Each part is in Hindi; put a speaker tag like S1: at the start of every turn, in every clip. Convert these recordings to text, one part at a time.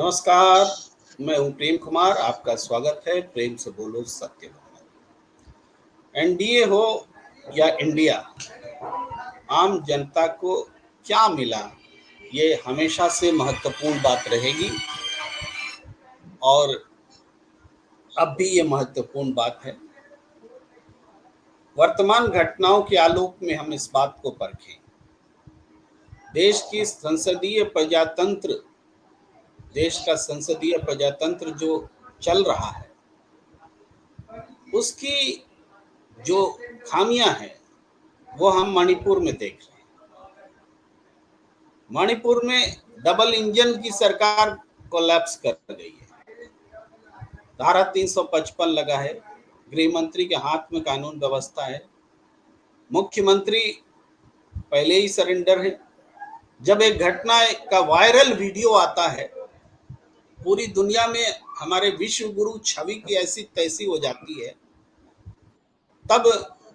S1: नमस्कार, मैं हूं प्रेम कुमार। आपका स्वागत है प्रेम से बोलो सत्य बोलो। एनडीए हो या इंडिया, आम जनता को क्या मिला, ये हमेशा से महत्वपूर्ण बात रहेगी और अब भी ये महत्वपूर्ण बात है। वर्तमान घटनाओं के आलोक में हम इस बात को परखें। देश की संसदीय प्रजातंत्र देश का संसदीय प्रजातंत्र जो चल रहा है, उसकी जो खामियां हैं वो हम मणिपुर में देख रहे हैं। मणिपुर में डबल इंजन की सरकार कोलैप्स कर गई है। धारा 355 लगा है, गृह मंत्री के हाथ में कानून व्यवस्था है, मुख्यमंत्री पहले ही सरेंडर है। जब एक घटना का वायरल वीडियो आता है, पूरी दुनिया में हमारे विश्व गुरु छवि की ऐसी तैसी हो जाती है, तब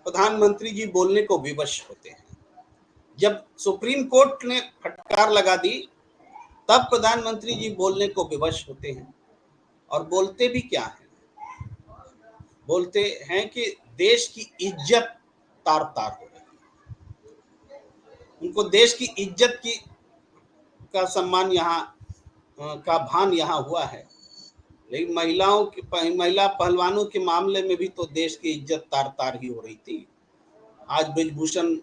S1: प्रधानमंत्री जी बोलने को विवश होते हैं। जब सुप्रीम कोर्ट ने फटकार लगा दी, तब प्रधानमंत्री जी बोलने को विवश होते हैं। और बोलते भी क्या है? बोलते हैं कि देश की इज्जत तार तार हो रही है। उनको देश की इज्जत की का सम्मान यहाँ का भान यहाँ हुआ है, लेकिन महिला पहलवानों के मामले में भी तो देश की इज्जत तार तार ही हो रही थी। आज ब्रिजभूषण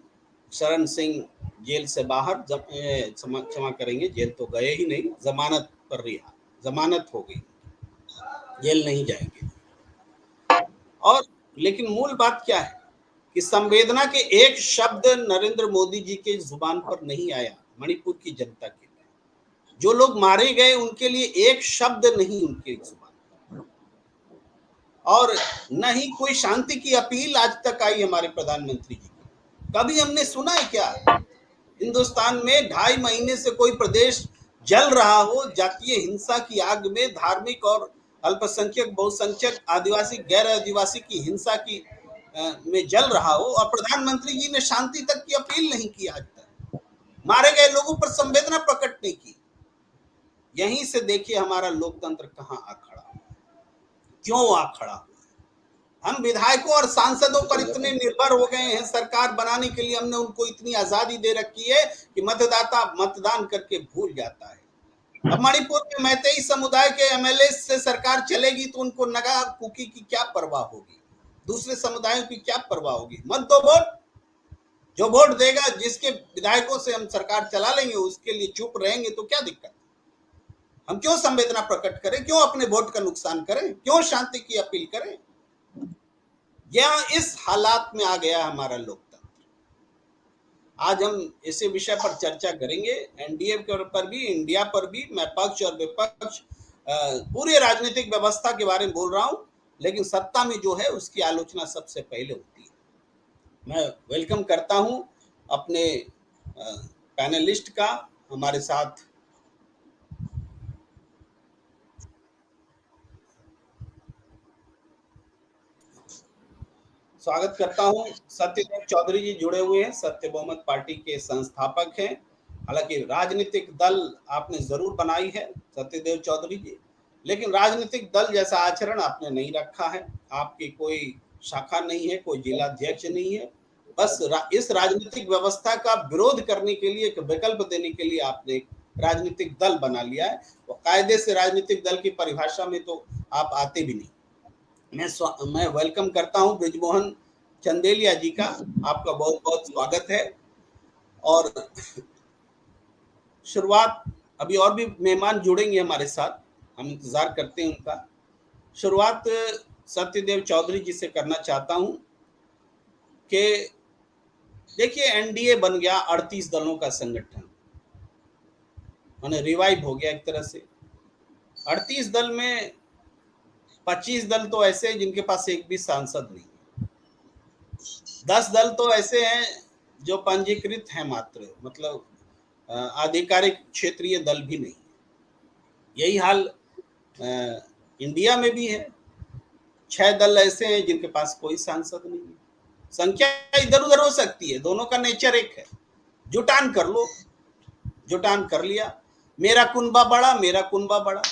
S1: शरण सिंह जेल से बाहर, क्षमा करेंगे, जेल तो गए ही नहीं, जमानत पर रिहा, जमानत हो गई, जेल नहीं जाएंगे। और लेकिन मूल बात क्या है कि संवेदना के एक शब्द नरेंद्र मोदी जी के जुबान पर नहीं आया। मणिपुर की जनता के लिए, जो लोग मारे गए, उनके लिए एक शब्द नहीं उनके जुबान पर, और न ही कोई शांति की अपील आज तक आई हमारे प्रधानमंत्री जी की। कभी हमने सुना है क्या हिंदुस्तान में 2.5 महीने से कोई प्रदेश जल रहा हो जातीय हिंसा की आग में, धार्मिक और अल्पसंख्यक, बहुसंख्यक, आदिवासी, गैर आदिवासी की हिंसा की में जल रहा हो, और प्रधानमंत्री जी ने शांति तक की अपील नहीं की, आज तक मारे गए लोगों पर संवेदना प्रकट नहीं की। यहीं से देखिए हमारा लोकतंत्र कहाँ आ खड़ा हुआ, क्यों आ खड़ा हुआ। हम विधायकों और सांसदों पर इतने निर्भर हो गए हैं, सरकार बनाने के लिए हमने उनको इतनी आजादी दे रखी है कि मतदाता मतदान करके भूल जाता है। अब मणिपुर के मैतेई समुदाय के एमएलए से सरकार चलेगी तो उनको नगा कुकी की क्या परवाह होगी, दूसरे समुदायों की क्या परवाह होगी। मत दो वोट, जो वोट देगा, जिसके विधायकों से हम सरकार चला लेंगे, उसके लिए चुप रहेंगे तो क्या दिक्कत। हम क्यों संवेदना प्रकट करें, क्यों अपने वोट का नुकसान करें, क्यों शांति की अपील करें। यह इस हालात में आ गया हमारा लोकतंत्र। आज हम इसी विषय पर चर्चा करेंगे, एनडीए पर भी, इंडिया पर भी। मैं पक्ष और विपक्ष, पूरे राजनीतिक व्यवस्था के बारे में बोल रहा हूं, लेकिन सत्ता में जो है उसकी आलोचना सबसे पहले होती है। मैं वेलकम करता हूं अपने पैनलिस्ट का, हमारे साथ स्वागत करता हूं। सत्यदेव चौधरी जी जुड़े हुए हैं, सत्य बहुमत पार्टी के संस्थापक हैं। हालांकि राजनीतिक दल आपने जरूर बनाई है सत्यदेव चौधरी जी, लेकिन राजनीतिक दल जैसा आचरण आपने नहीं रखा है। आपकी कोई शाखा नहीं है, कोई जिलाध्यक्ष नहीं है। बस इस राजनीतिक व्यवस्था का विरोध करने के लिए, एक विकल्प देने के लिए आपने एक राजनीतिक दल बना लिया है। वो कायदे से राजनीतिक दल की परिभाषा में तो आप आते भी नहीं। मैं वेलकम करता हूं ब्रिजमोहन चंदेलिया जी का, आपका बहुत बहुत स्वागत है। और शुरुआत, अभी और भी मेहमान जुड़ेंगे हमारे साथ, हम इंतजार करते हैं उनका। शुरुआत सत्यदेव चौधरी जी से करना चाहता हूं कि देखिए, एनडीए बन गया 38 दलों का संगठन, माने रिवाइव हो गया एक तरह से। 38 दल में 25 दल तो ऐसे हैं जिनके पास एक भी सांसद नहीं है। 10 दल तो ऐसे हैं जो पंजीकृत हैं मात्र, मतलब आधिकारिक क्षेत्रीय दल भी नहीं है। यही हाल इंडिया में भी है। 6 दल ऐसे हैं जिनके पास कोई सांसद नहीं है। संख्या इधर उधर हो सकती है, दोनों का नेचर एक है। जुटान कर लो, जुटान कर लिया। मेरा कुनबा बड़ा, मेरा कुनबा बड़ा।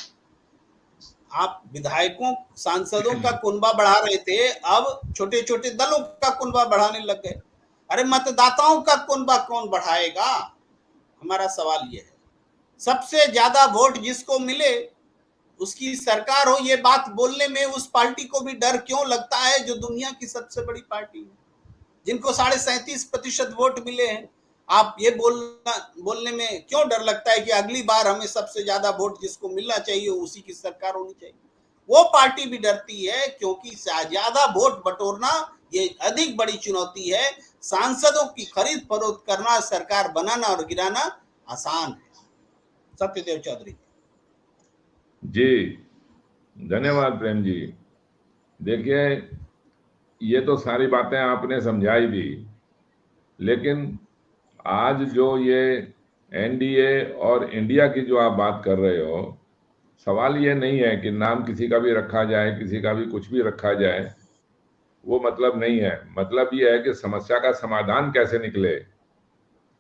S1: आप विधायकों सांसदों का कुनबा बढ़ा रहे थे, अब छोटे छोटे दलों का कुनबा बढ़ाने लग गए। अरे मतदाताओं का कुनबा कौन बढ़ाएगा? हमारा सवाल यह है। सबसे ज्यादा वोट जिसको मिले उसकी सरकार हो, ये बात बोलने में उस पार्टी को भी डर क्यों लगता है जो दुनिया की सबसे बड़ी पार्टी है, जिनको 37.5% वोट मिले हैं? आप ये बोलने में क्यों डर लगता है कि अगली बार हमें सबसे ज्यादा वोट जिसको मिलना चाहिए उसी की सरकार होनी चाहिए? वो पार्टी भी डरती है, क्योंकि ज्यादा वोट बटोरना ये अधिक बड़ी चुनौती है। सांसदों की खरीद फरोख्त करना, सरकार बनाना और गिराना आसान है। सत्यदेव चौधरी
S2: जी, धन्यवाद प्रेम जी। देखिए, ये तो सारी बातें आपने समझाई दी, लेकिन आज जो ये एनडीए और इंडिया की जो आप बात कर रहे हो, सवाल ये नहीं है कि नाम किसी का भी रखा जाए, किसी का भी कुछ भी रखा जाए, वो मतलब नहीं है। मतलब ये है कि समस्या का समाधान कैसे निकले।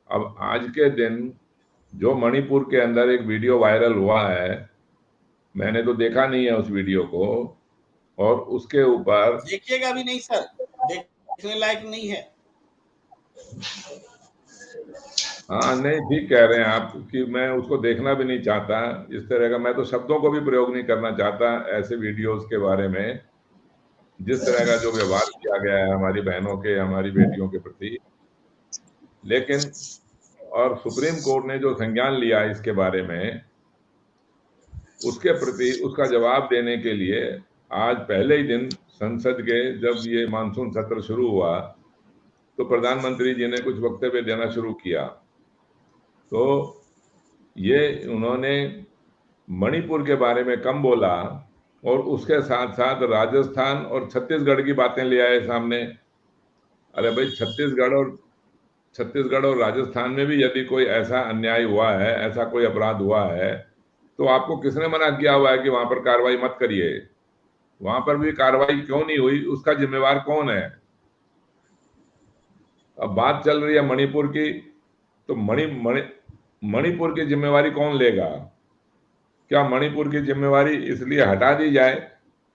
S2: अब आज के दिन जो मणिपुर के अंदर एक वीडियो वायरल हुआ है, मैंने तो देखा नहीं है उस वीडियो को, और उसके ऊपर
S1: देखिएगा भी नहीं सर, देखने लायक नहीं है।
S2: हाँ, नहीं, ठीक कह रहे हैं आप कि मैं उसको देखना भी नहीं चाहता। इस तरह का मैं तो शब्दों को भी प्रयोग नहीं करना चाहता ऐसे वीडियोस के बारे में, जिस तरह का जो व्यवहार किया गया है हमारी बहनों के, हमारी बेटियों के प्रति। लेकिन और सुप्रीम कोर्ट ने जो संज्ञान लिया इसके बारे में, उसके प्रति उसका जवाब देने के लिए आज पहले ही दिन संसद के जब ये मानसून सत्र शुरू हुआ तो प्रधानमंत्री जी ने कुछ वक्तव्य देना शुरू किया। तो ये उन्होंने मणिपुर के बारे में कम बोला और उसके साथ साथ राजस्थान और छत्तीसगढ़ की बातें ले आए सामने। अरे भाई, छत्तीसगढ़ और राजस्थान में भी यदि कोई ऐसा अन्याय हुआ है, ऐसा कोई अपराध हुआ है, तो आपको किसने मना किया हुआ है कि वहां पर कार्रवाई मत करिए? वहां पर भी कार्रवाई क्यों नहीं हुई, उसका जिम्मेवार कौन है? अब बात चल रही है मणिपुर की, तो मणिपुर की जिम्मेवारी कौन लेगा? क्या मणिपुर की जिम्मेवारी इसलिए हटा दी जाए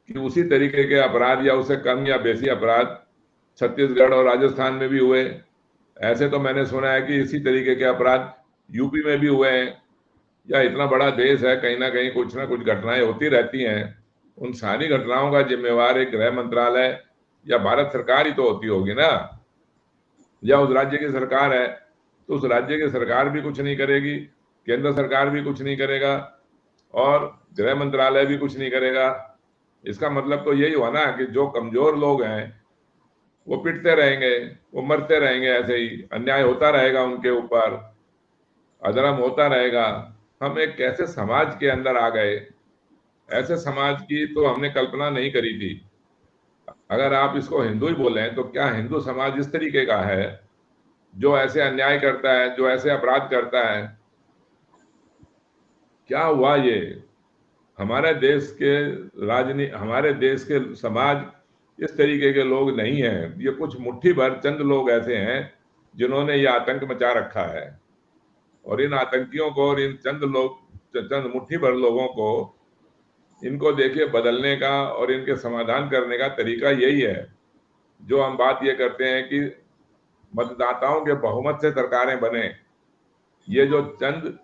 S2: कि उसी तरीके के अपराध या उससे कम या बेसी अपराध छत्तीसगढ़ और राजस्थान में भी हुए? ऐसे तो मैंने सुना है कि इसी तरीके के अपराध यूपी में भी हुए हैं। या इतना बड़ा देश है, कहीं ना कहीं कुछ ना कुछ घटनाएं होती रहती हैं। उन सारी घटनाओं का जिम्मेवार एक गृह मंत्रालय या भारत सरकार ही तो होती होगी ना, या उस राज्य की सरकार है तो उस राज्य की सरकार भी कुछ नहीं करेगी, केंद्र सरकार भी कुछ नहीं करेगा और गृह मंत्रालय भी कुछ नहीं करेगा। इसका मतलब तो यही हुआ ना कि जो कमजोर लोग हैं वो पिटते रहेंगे, वो मरते रहेंगे, ऐसे ही अन्याय होता रहेगा उनके ऊपर, अधर्म होता रहेगा। हम एक कैसे समाज के अंदर आ गए, ऐसे समाज की तो हमने कल्पना नहीं करी थी। अगर आप इसको हिंदू ही बोलें तो क्या हिंदू समाज इस तरीके का है जो ऐसे अन्याय करता है, जो ऐसे अपराध करता है? क्या हुआ ये? हमारे देश के हमारे देश के समाज इस तरीके के लोग नहीं हैं। ये कुछ मुट्ठी भर चंद लोग ऐसे हैं जिन्होंने ये आतंक मचा रखा है, और इन आतंकियों को और इन चंद मुट्ठी भर लोगों को, इनको देखिए बदलने का और इनके समाधान करने का तरीका यही है। जो हम बात ये करते हैं कि मतदाताओं के बहुमत से सरकारें बने, ये जो चंद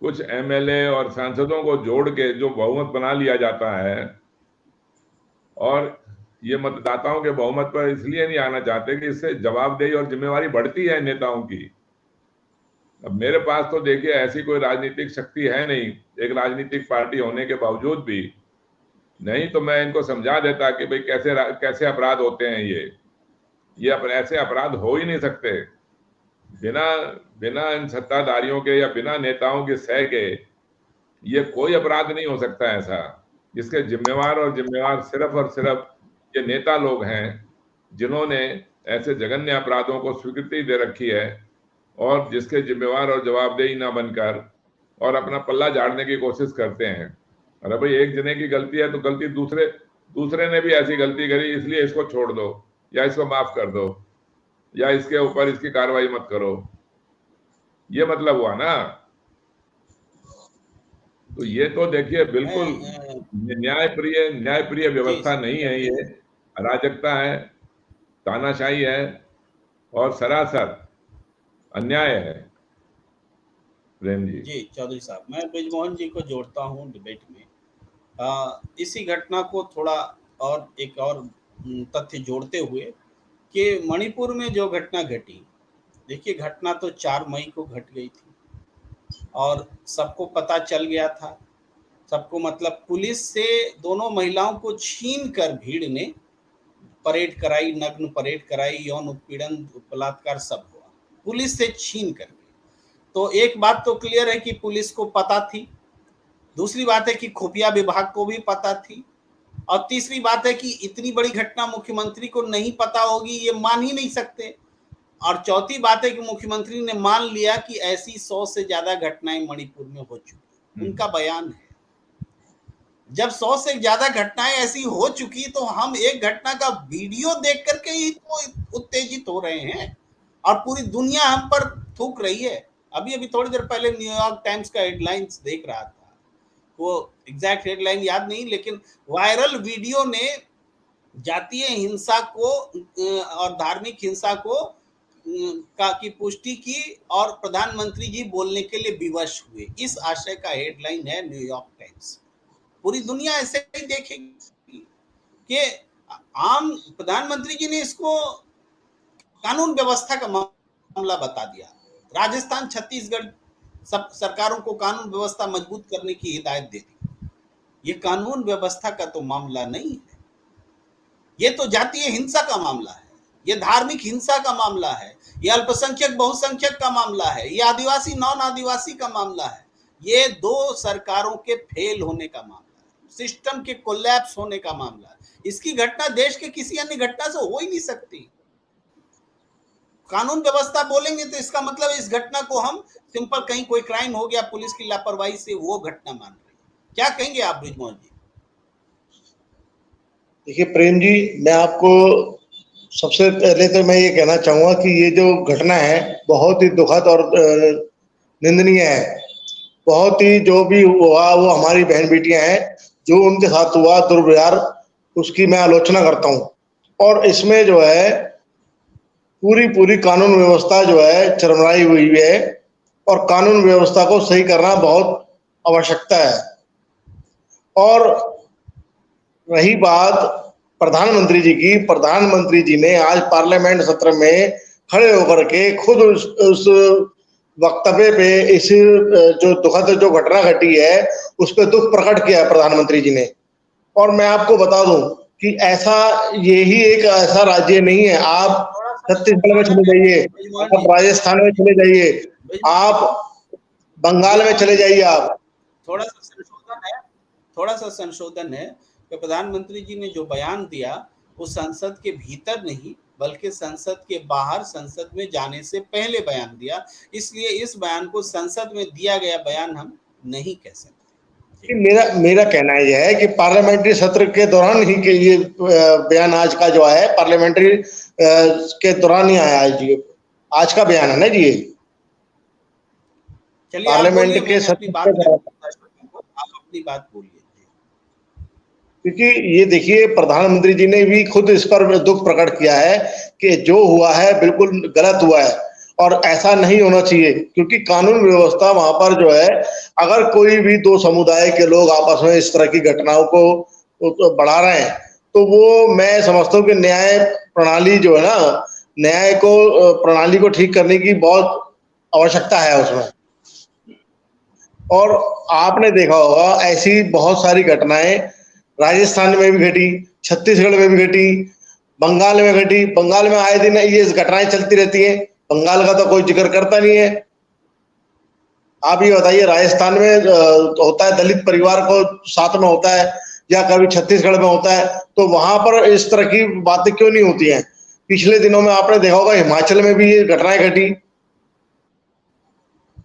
S2: कुछ एमएलए और सांसदों को जोड़ के जो बहुमत बना लिया जाता है, और ये मतदाताओं के बहुमत पर इसलिए नहीं आना चाहते कि इससे जवाबदेही और जिम्मेवारी बढ़ती है नेताओं की। अब मेरे पास तो देखिए ऐसी कोई राजनीतिक शक्ति है नहीं, एक राजनीतिक पार्टी होने के बावजूद भी, नहीं तो मैं इनको समझा देता कि भाई कैसे अपराध होते हैं। ये ऐसे अपराध हो ही नहीं सकते बिना बिना इन सत्ताधारियों के या बिना नेताओं के सह के। ये कोई अपराध नहीं हो सकता ऐसा जिसके जिम्मेवार सिर्फ और सिर्फ ये नेता लोग हैं, जिन्होंने ऐसे जघन्य अपराधों को स्वीकृति दे रखी है और जिसके जिम्मेवार और जवाबदेही ना बनकर और अपना पल्ला झाड़ने की कोशिश करते हैं। अरे भाई, एक जने की गलती है तो गलती दूसरे ने भी ऐसी गलती करी, इसलिए इसको छोड़ दो या इसको माफ कर दो या इसके ऊपर इसकी कार्रवाई मत करो, ये मतलब हुआ ना। तो ये तो देखिए बिल्कुल
S1: मैं
S2: न्यायप्रिय
S1: जी
S2: व्यवस्था नहीं है, ये अराजकता है, तानाशाही है और सरासर अन्याय है। प्रेम जी।
S1: जी चौधरी साहब, मैं ब्रिजमोहन जी को जोड़ता हूँ डिबेट में। इसी घटना को थोड़ा और एक और तथ्य जोड़ते हुए कि मणिपुर में जो घटना घटी, देखिए घटना तो 4 मई को घट गई थी और सबको पता चल गया था। सबको मतलब पुलिस से दोनों महिलाओं को छीन कर भीड़ ने परेड कराई, नग्न परेड कराई, यौन उत्पीड़न, बलात्कार सब हुआ, पुलिस से छीन कर। तो एक बात तो क्लियर है कि पुलिस को पता थी, दूसरी बात है कि खुफिया विभाग को भी पता थी, और तीसरी बात है कि इतनी बड़ी घटना मुख्यमंत्री को नहीं पता होगी ये मान ही नहीं सकते। और चौथी बात है कि मुख्यमंत्री ने मान लिया कि ऐसी 100 से ज्यादा घटनाएं मणिपुर में हो चुकी, उनका बयान है। जब 100 से ज्यादा घटनाएं ऐसी हो चुकी तो हम एक घटना का वीडियो देख करके ही तो उत्तेजित हो रहे हैं और पूरी दुनिया हम पर थूक रही है। अभी अभी थोड़ी देर पहले न्यूयॉर्क टाइम्स का हेडलाइंस देख रहा था, वो एग्जैक्ट हेडलाइन याद नहीं, लेकिन वायरल वीडियो ने जातीय हिंसा को और धार्मिक हिंसा को का की पुष्टि की और प्रधानमंत्री जी बोलने के लिए विवश हुए, इस आशय का हेडलाइन है न्यूयॉर्क टाइम्स। पूरी दुनिया ऐसे ही देखेगी कि आम प्रधानमंत्री जी ने इसको कानून व्यवस्था का मामला बता दिया। राजस्थान, छत्तीसगढ़ सब सरकारों को कानून व्यवस्था मजबूत करने की हिदायत दे दी। ये कानून व्यवस्था का तो मामला नहीं है, ये तो जातीय हिंसा का मामला है, ये धार्मिक हिंसा का मामला है, ये अल्पसंख्यक बहुसंख्यक का मामला है, ये आदिवासी नॉन आदिवासी का मामला है, ये दो सरकारों के फेल होने का मामला है, सिस्टम के कोलैप्स होने का मामला है। इसकी घटना देश के किसी अन्य घटना से हो ही नहीं सकती। कानून व्यवस्था बोलेंगे तो इसका मतलब इस घटना को हम सिंपल कहीं कोई क्राइम हो गया पुलिस की लापरवाही से वो घटना मान रहे हैं। क्या कहेंगे आप ब्रिजमोहन जी?
S3: देखिए प्रेम जी, मैं आपको सबसे पहले तो मैं ये कहना चाहूंगा कि ये जो घटना है बहुत ही दुखद और निंदनीय है। बहुत ही जो भी हुआ वो हमारी बहन बेटियां हैं, जो उनके साथ हुआ दुर्व्यवहार, उसकी मैं आलोचना करता हूँ। और इसमें जो है पूरी पूरी कानून व्यवस्था जो है चरमराई हुई है और कानून व्यवस्था को सही करना बहुत आवश्यकता है। और रही बात प्रधानमंत्री जी की, प्रधानमंत्री जी ने आज पार्लियामेंट सत्र में खड़े होकर के खुद उस वक्तव्य पे इस जो दुखद जो घटना घटी है उस पर दुख प्रकट किया है प्रधानमंत्री जी ने। और मैं आपको बता दूं कि ऐसा यही एक ऐसा राज्य नहीं है, आप छत्तीसगढ़ में चले जाइए, आप राजस्थान में चले जाइए, आप बंगाल में चले जाइए, आप
S1: थोड़ा सा संशोधन है कि प्रधानमंत्री जी ने जो बयान दिया वो संसद के भीतर नहीं बल्कि संसद के बाहर, संसद में जाने से पहले बयान दिया, इसलिए इस बयान को संसद में दिया गया बयान हम नहीं कह सकते।
S3: मेरा कहना यह है कि पार्लियामेंट्री सत्र के दौरान ही के ये बयान आज का जो है पार्लियामेंट्री के दौरान ही आया है जी, आज का बयान है ना जी।
S1: चलिए
S3: पार्लियामेंट के
S1: सत्र के दौरान आप अपनी बात बोलिए।
S3: क्योंकि ये देखिए प्रधानमंत्री जी ने भी खुद इस पर दुख प्रकट किया है कि जो हुआ है बिल्कुल गलत हुआ है और ऐसा नहीं होना चाहिए। क्योंकि कानून व्यवस्था वहां पर जो है, अगर कोई भी दो समुदाय के लोग आपस में इस तरह की घटनाओं को बढ़ा रहे हैं तो वो मैं समझता हूँ कि न्याय प्रणाली जो है ना, न्याय को प्रणाली को ठीक करने की बहुत आवश्यकता है उसमें। और आपने देखा होगा ऐसी बहुत सारी घटनाएं राजस्थान में भी घटी, छत्तीसगढ़ में भी घटी, बंगाल में घटी। बंगाल में आए दिन ये घटनाएं चलती रहती हैं, बंगाल का तो कोई जिक्र करता नहीं है। आप ये बताइए राजस्थान में होता है, दलित परिवार को साथ में होता है, या कभी छत्तीसगढ़ में होता है, तो वहां पर इस तरह की बातें क्यों नहीं होती हैं? पिछले दिनों में आपने देखा होगा हिमाचल में भी ये घटनाएं घटी।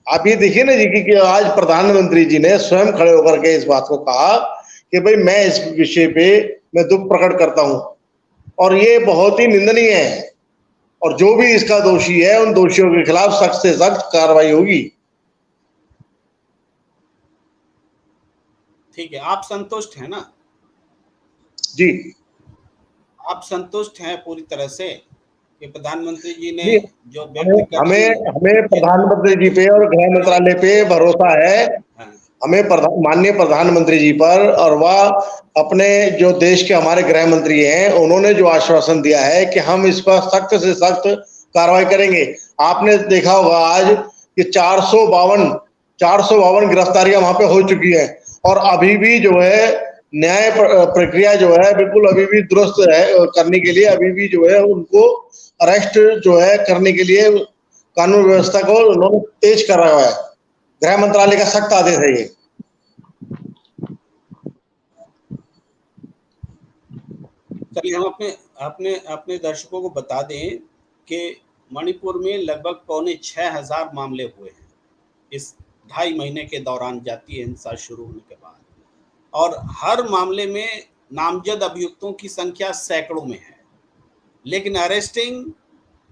S3: आप ये देखिए ना जी कि आज प्रधानमंत्री जी ने स्वयं खड़े होकर के इस बात को कहा कि भाई मैं इस विषय पे मैं दुख प्रकट करता हूं और ये बहुत ही निंदनीय है और जो भी इसका दोषी है उन दोषियों के खिलाफ सख्त से सख्त कार्रवाई होगी।
S1: ठीक है, आप संतुष्ट हैं ना?
S3: जी
S1: आप संतुष्ट हैं पूरी तरह से कि प्रधानमंत्री जी ने
S3: जी,
S1: जो
S3: हमें
S1: व्यक्त कर दी?
S3: हमें हमें प्रधानमंत्री जी पे और गृह मंत्रालय पे भरोसा है।
S1: हाँ,
S3: हमें माननीय प्रधानमंत्री जी पर, और वह अपने जो देश के हमारे गृह मंत्री हैं उन्होंने जो आश्वासन दिया है कि हम इस पर सख्त से सख्त कार्रवाई करेंगे। आपने देखा होगा आज कि 452 गिरफ्तारियां वहां पे हो चुकी हैं, और अभी भी जो है न्याय प्रक्रिया जो है बिल्कुल अभी भी दुरुस्त है करने के लिए, अभी भी जो है उनको अरेस्ट जो है करने के लिए कानून व्यवस्था को उन्होंने तेज करा हुआ है। गृह मंत्रालय का सख्त आदेश है ये।
S1: चलिए हम अपने अपने अपने दर्शकों को बता दें कि मणिपुर में लगभग 5,600 मामले हुए हैं इस 2.5 महीने के दौरान जातीय हिंसा शुरू होने के बाद, और हर मामले में नामजद अभियुक्तों की संख्या सैकड़ों में है, लेकिन अरेस्टिंग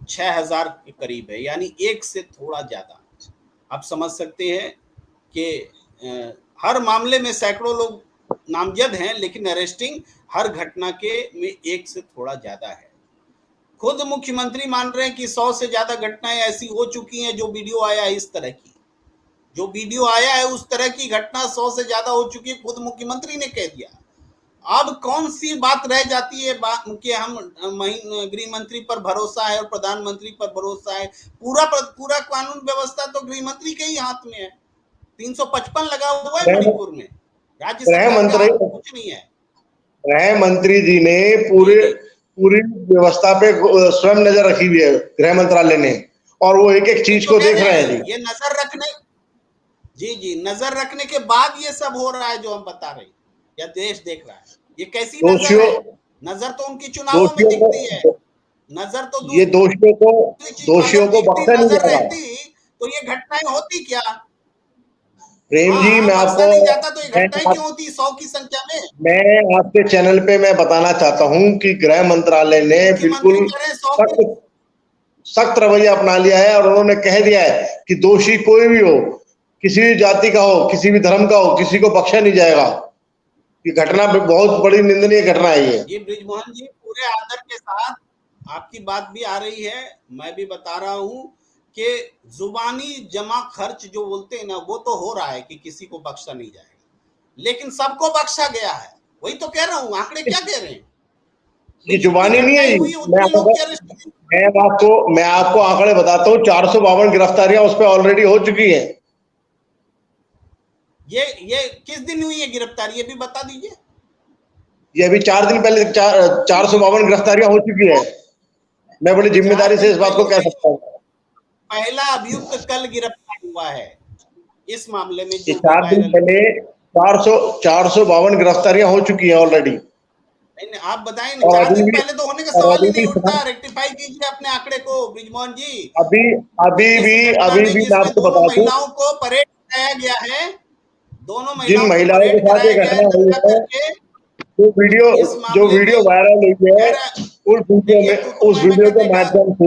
S1: 6,000 के करीब है, यानी एक से थोड़ा ज्यादा। आप समझ सकते हैं कि हर मामले में सैकड़ों लोग नामजद हैं, लेकिन अरेस्टिंग हर घटना के में एक से थोड़ा ज्यादा है। खुद मुख्यमंत्री मान रहे हैं कि 100 से ज्यादा घटनाएं ऐसी हो चुकी हैं जो वीडियो आया है इस तरह की, जो वीडियो आया है उस तरह की घटना 100 से ज्यादा हो चुकी है, खुद मुख्यमंत्री ने कह दिया। अब कौन सी बात रह जाती है बात कि हम गृह मंत्री पर भरोसा है और प्रधानमंत्री पर भरोसा है? पूरा कानून व्यवस्था तो गृह मंत्री के ही हाथ में है। 355 लगा हुआ है मणिपुर में, राज्य
S3: गृह
S1: सरकार के
S3: मंत्री
S1: हाथ में कुछ नहीं है।
S3: गृह मंत्री जी ने
S1: जी जी
S3: पूरी व्यवस्था पे स्वयं नजर रखी हुई है गृह मंत्रालय ने, और वो एक एक
S1: वही
S3: चीज
S1: तो
S3: को
S1: कह
S3: देख
S1: रहे
S3: रहे हैं
S1: हैं,
S3: जी।
S1: ये नजर रखने, जी जी, नजर रखने के बाद ये सब हो रहा है जो हम बता रहे हैं, या देश देख रहा है। ये कैसी नजर
S3: दोषियों
S1: है? नजर तो उनकी चुनावों में
S3: दोषियों
S1: दिखती है,
S3: को
S1: नजर तो
S3: ये
S1: दूसरी चीज में अगर
S3: दोषियों को
S1: दिखती
S3: बख्शा नहीं
S1: नजर
S3: जाएगा।
S1: रहती तो ये घटनाएं होती क्या?
S3: प्रेम
S1: हाँ
S3: जी,
S1: हाँ, बख्शा नहीं जाता तो ये घटनाएं क्यों होती 100 की संख्या में?
S3: मैं आपके चैनल पे मैं बताना चाहता हूं कि गृह मंत्रालय ने
S1: मुख्यमंत्री
S3: बिल्कुल
S1: कह रहे हैं 100 की।
S3: सख्त सख्त रवैया अपना लिया है, और उन्होंने कह दिया है कि दोषी कोई भी हो, किसी भी जाति का हो, किसी भी धर्म का हो, किसी को बख्शा नहीं जाएगा। ये घटना बहुत बड़ी निंदनीय घटना है ये।
S1: जी ब्रिजमोहन जी, पूरे आदर के साथ आपकी बात भी आ रही है, मैं भी बता रहा हूं कि जुबानी जमा खर्च जो बोलते हैं ना, वो तो हो रहा है कि किसी को बख्शा नहीं जाएगा, लेकिन सबको बख्शा गया है। वही तो कह रहा हूं, आंकड़े क्या कह रहे हैं
S3: ये
S1: भाई? जितनी
S3: जुबानी नहीं है
S1: घटनाएं
S3: जी।
S1: हुई उतने लोग की अरेस्ट हुए।
S3: मैं आपको आंकड़े बताता हूँ। 452 गिरफ्तारियां उस पर ऑलरेडी हो चुकी हैं।
S1: ये किस दिन हुई है गिरफ्तारी, ये भी बता दीजिए।
S3: ये अभी 4 दिन पहले 452 गिरफ्तारियां हो चुकी है। मैं बड़ी
S1: 4
S3: जिम्मेदारी से
S1: दिन
S3: इस बात
S1: पहले
S3: को कह
S1: हुई,
S3: सकता हूँ।
S1: पहला अभियुक्त कल गिरफ्तार हुआ है इस मामले में
S3: ये
S1: जो भी
S3: 4 दिन
S1: वायरल हुआ।
S3: पहले 452 गिरफ्तारियां हो चुकी हैं ऑलरेडी।
S1: नहीं नहीं, आप बताएं ना,
S3: और
S1: 4
S3: अभी
S1: दिन
S3: भी
S1: पहले तो होने का
S3: और
S1: सवाल ही
S3: अभी
S1: नहीं
S3: भी
S1: उठता। रेक्टिफाई कीजिए अपने आंकड़े को ब्रिजमोहन जी।
S3: अभी अभी
S1: इस
S3: भी
S1: घटना
S3: अभी
S1: में
S3: भी मैं
S1: जिसमें
S3: आपको
S1: दोनों
S3: बता दूं,
S1: महिलाओं को परेड कराया गया है, दोनों
S3: जिन
S1: महिलाओं को
S3: महिलाओं के
S1: परेड
S3: साथ ये
S1: कराया गया है
S3: घटना हुई
S1: नंगा
S3: है,
S1: करके, इस
S3: जो
S1: मामले
S3: वीडियो
S1: में
S3: वायरल हुई है,
S1: खैर देखिए, तू तू
S3: उस
S1: मैं
S3: वीडियो के
S1: करने का,
S3: माध्यम से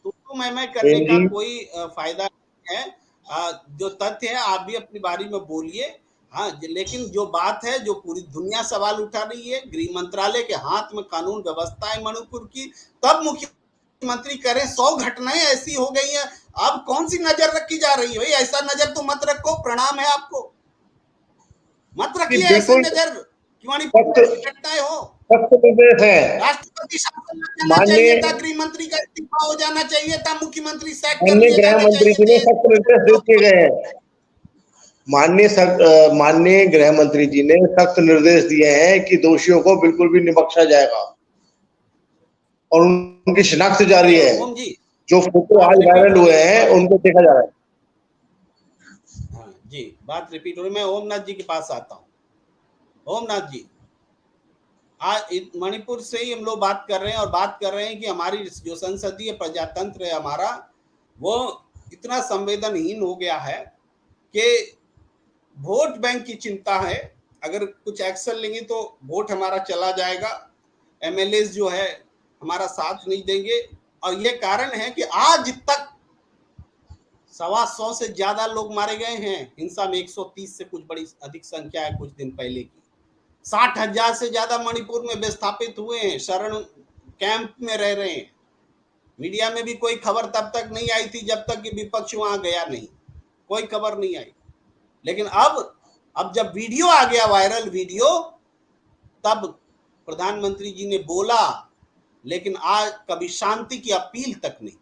S1: तू मैं करने
S3: प्रेम
S1: का
S3: जी,
S1: कोई फायदा नहीं है। जो तथ्य है आप भी अपनी बारी में बोलिए। हाँ, लेकिन जो बात है, जो पूरी दुनिया सवाल उठा रही है, गृह मंत्रालय के हाथ में कानून व्यवस्था है मणिपुर की, तब मुख्यमंत्री करें 100 घटनाएं ऐसी हो गई हैं, अब कौन सी नजर रखी जा रही है? भाई ऐसा नजर तो मत रखो, प्रणाम है आपको, मत
S3: ये
S1: रखिए ऐसे
S3: बिल्कुल
S1: नजर कि मणिपुर में
S3: सख्त
S1: ऐसी घटनाएं हो।
S3: सख्त निर्देश है।
S1: राष्ट्रपति शासन लग जाना
S3: माननीय
S1: चाहिए था, गृह मंत्री का इस्तीफा हो जाना चाहिए था, मुख्यमंत्री सैक कर
S3: माननीय
S1: दिए
S3: गृह
S1: जाने
S3: मंत्री
S1: चाहिए
S3: जी ने
S1: थे।
S3: सख्त निर्देश दे दिए गए हैं। माननीय गृह मंत्री जी ने सख्त निर्देश दिए हैं कि दोषियों को बिल्कुल भी नहीं बख्शा जाएगा, और उनकी शिनाख्त जारी
S1: चलिए
S3: है।
S1: ओम जी,
S3: जो फोटो
S1: बात
S3: आज
S1: रिपीट
S3: वायरल
S1: हो
S3: हुए
S1: रही है
S3: हैं
S1: सॉरी।
S3: उनको देखा जा रहा है।
S1: हाँ जी, बात रिपीट हो रही है, मैं ओमनाथ जी के पास आता हूँ। ओमनाथ जी, आज मणिपुर से ही हम लोग बात कर रहे हैं, और बात कर रहे हैं कि हमारी जो संसदीय प्रजातंत्र है हमारा, वो इतना संवेदनहीन हो गया है कि वोट बैंक की चिंता है। अगर कुछ एक्शन लेंगे तो वोट हमारा चला जाएगा, एमएलए जो है हमारा साथ नहीं देंगे, और ये कारण है कि आज तक 125 से ज्यादा लोग मारे गए हैं हिंसा में। 130 से कुछ बड़ी अधिक संख्या है कुछ दिन पहले की। 60,000 से ज्यादा मणिपुर में विस्थापित हुए हैं, शरण कैंप में रह रहे हैं। मीडिया में भी कोई खबर तब तक नहीं आई थी जब तक कि विपक्ष वहां गया नहीं, कोई खबर नहीं आई। लेकिन अब जब वीडियो आ गया, वायरल वीडियो, तब प्रधानमंत्री जी ने बोला, लेकिन आज कभी शांति की अपील तक नहीं की।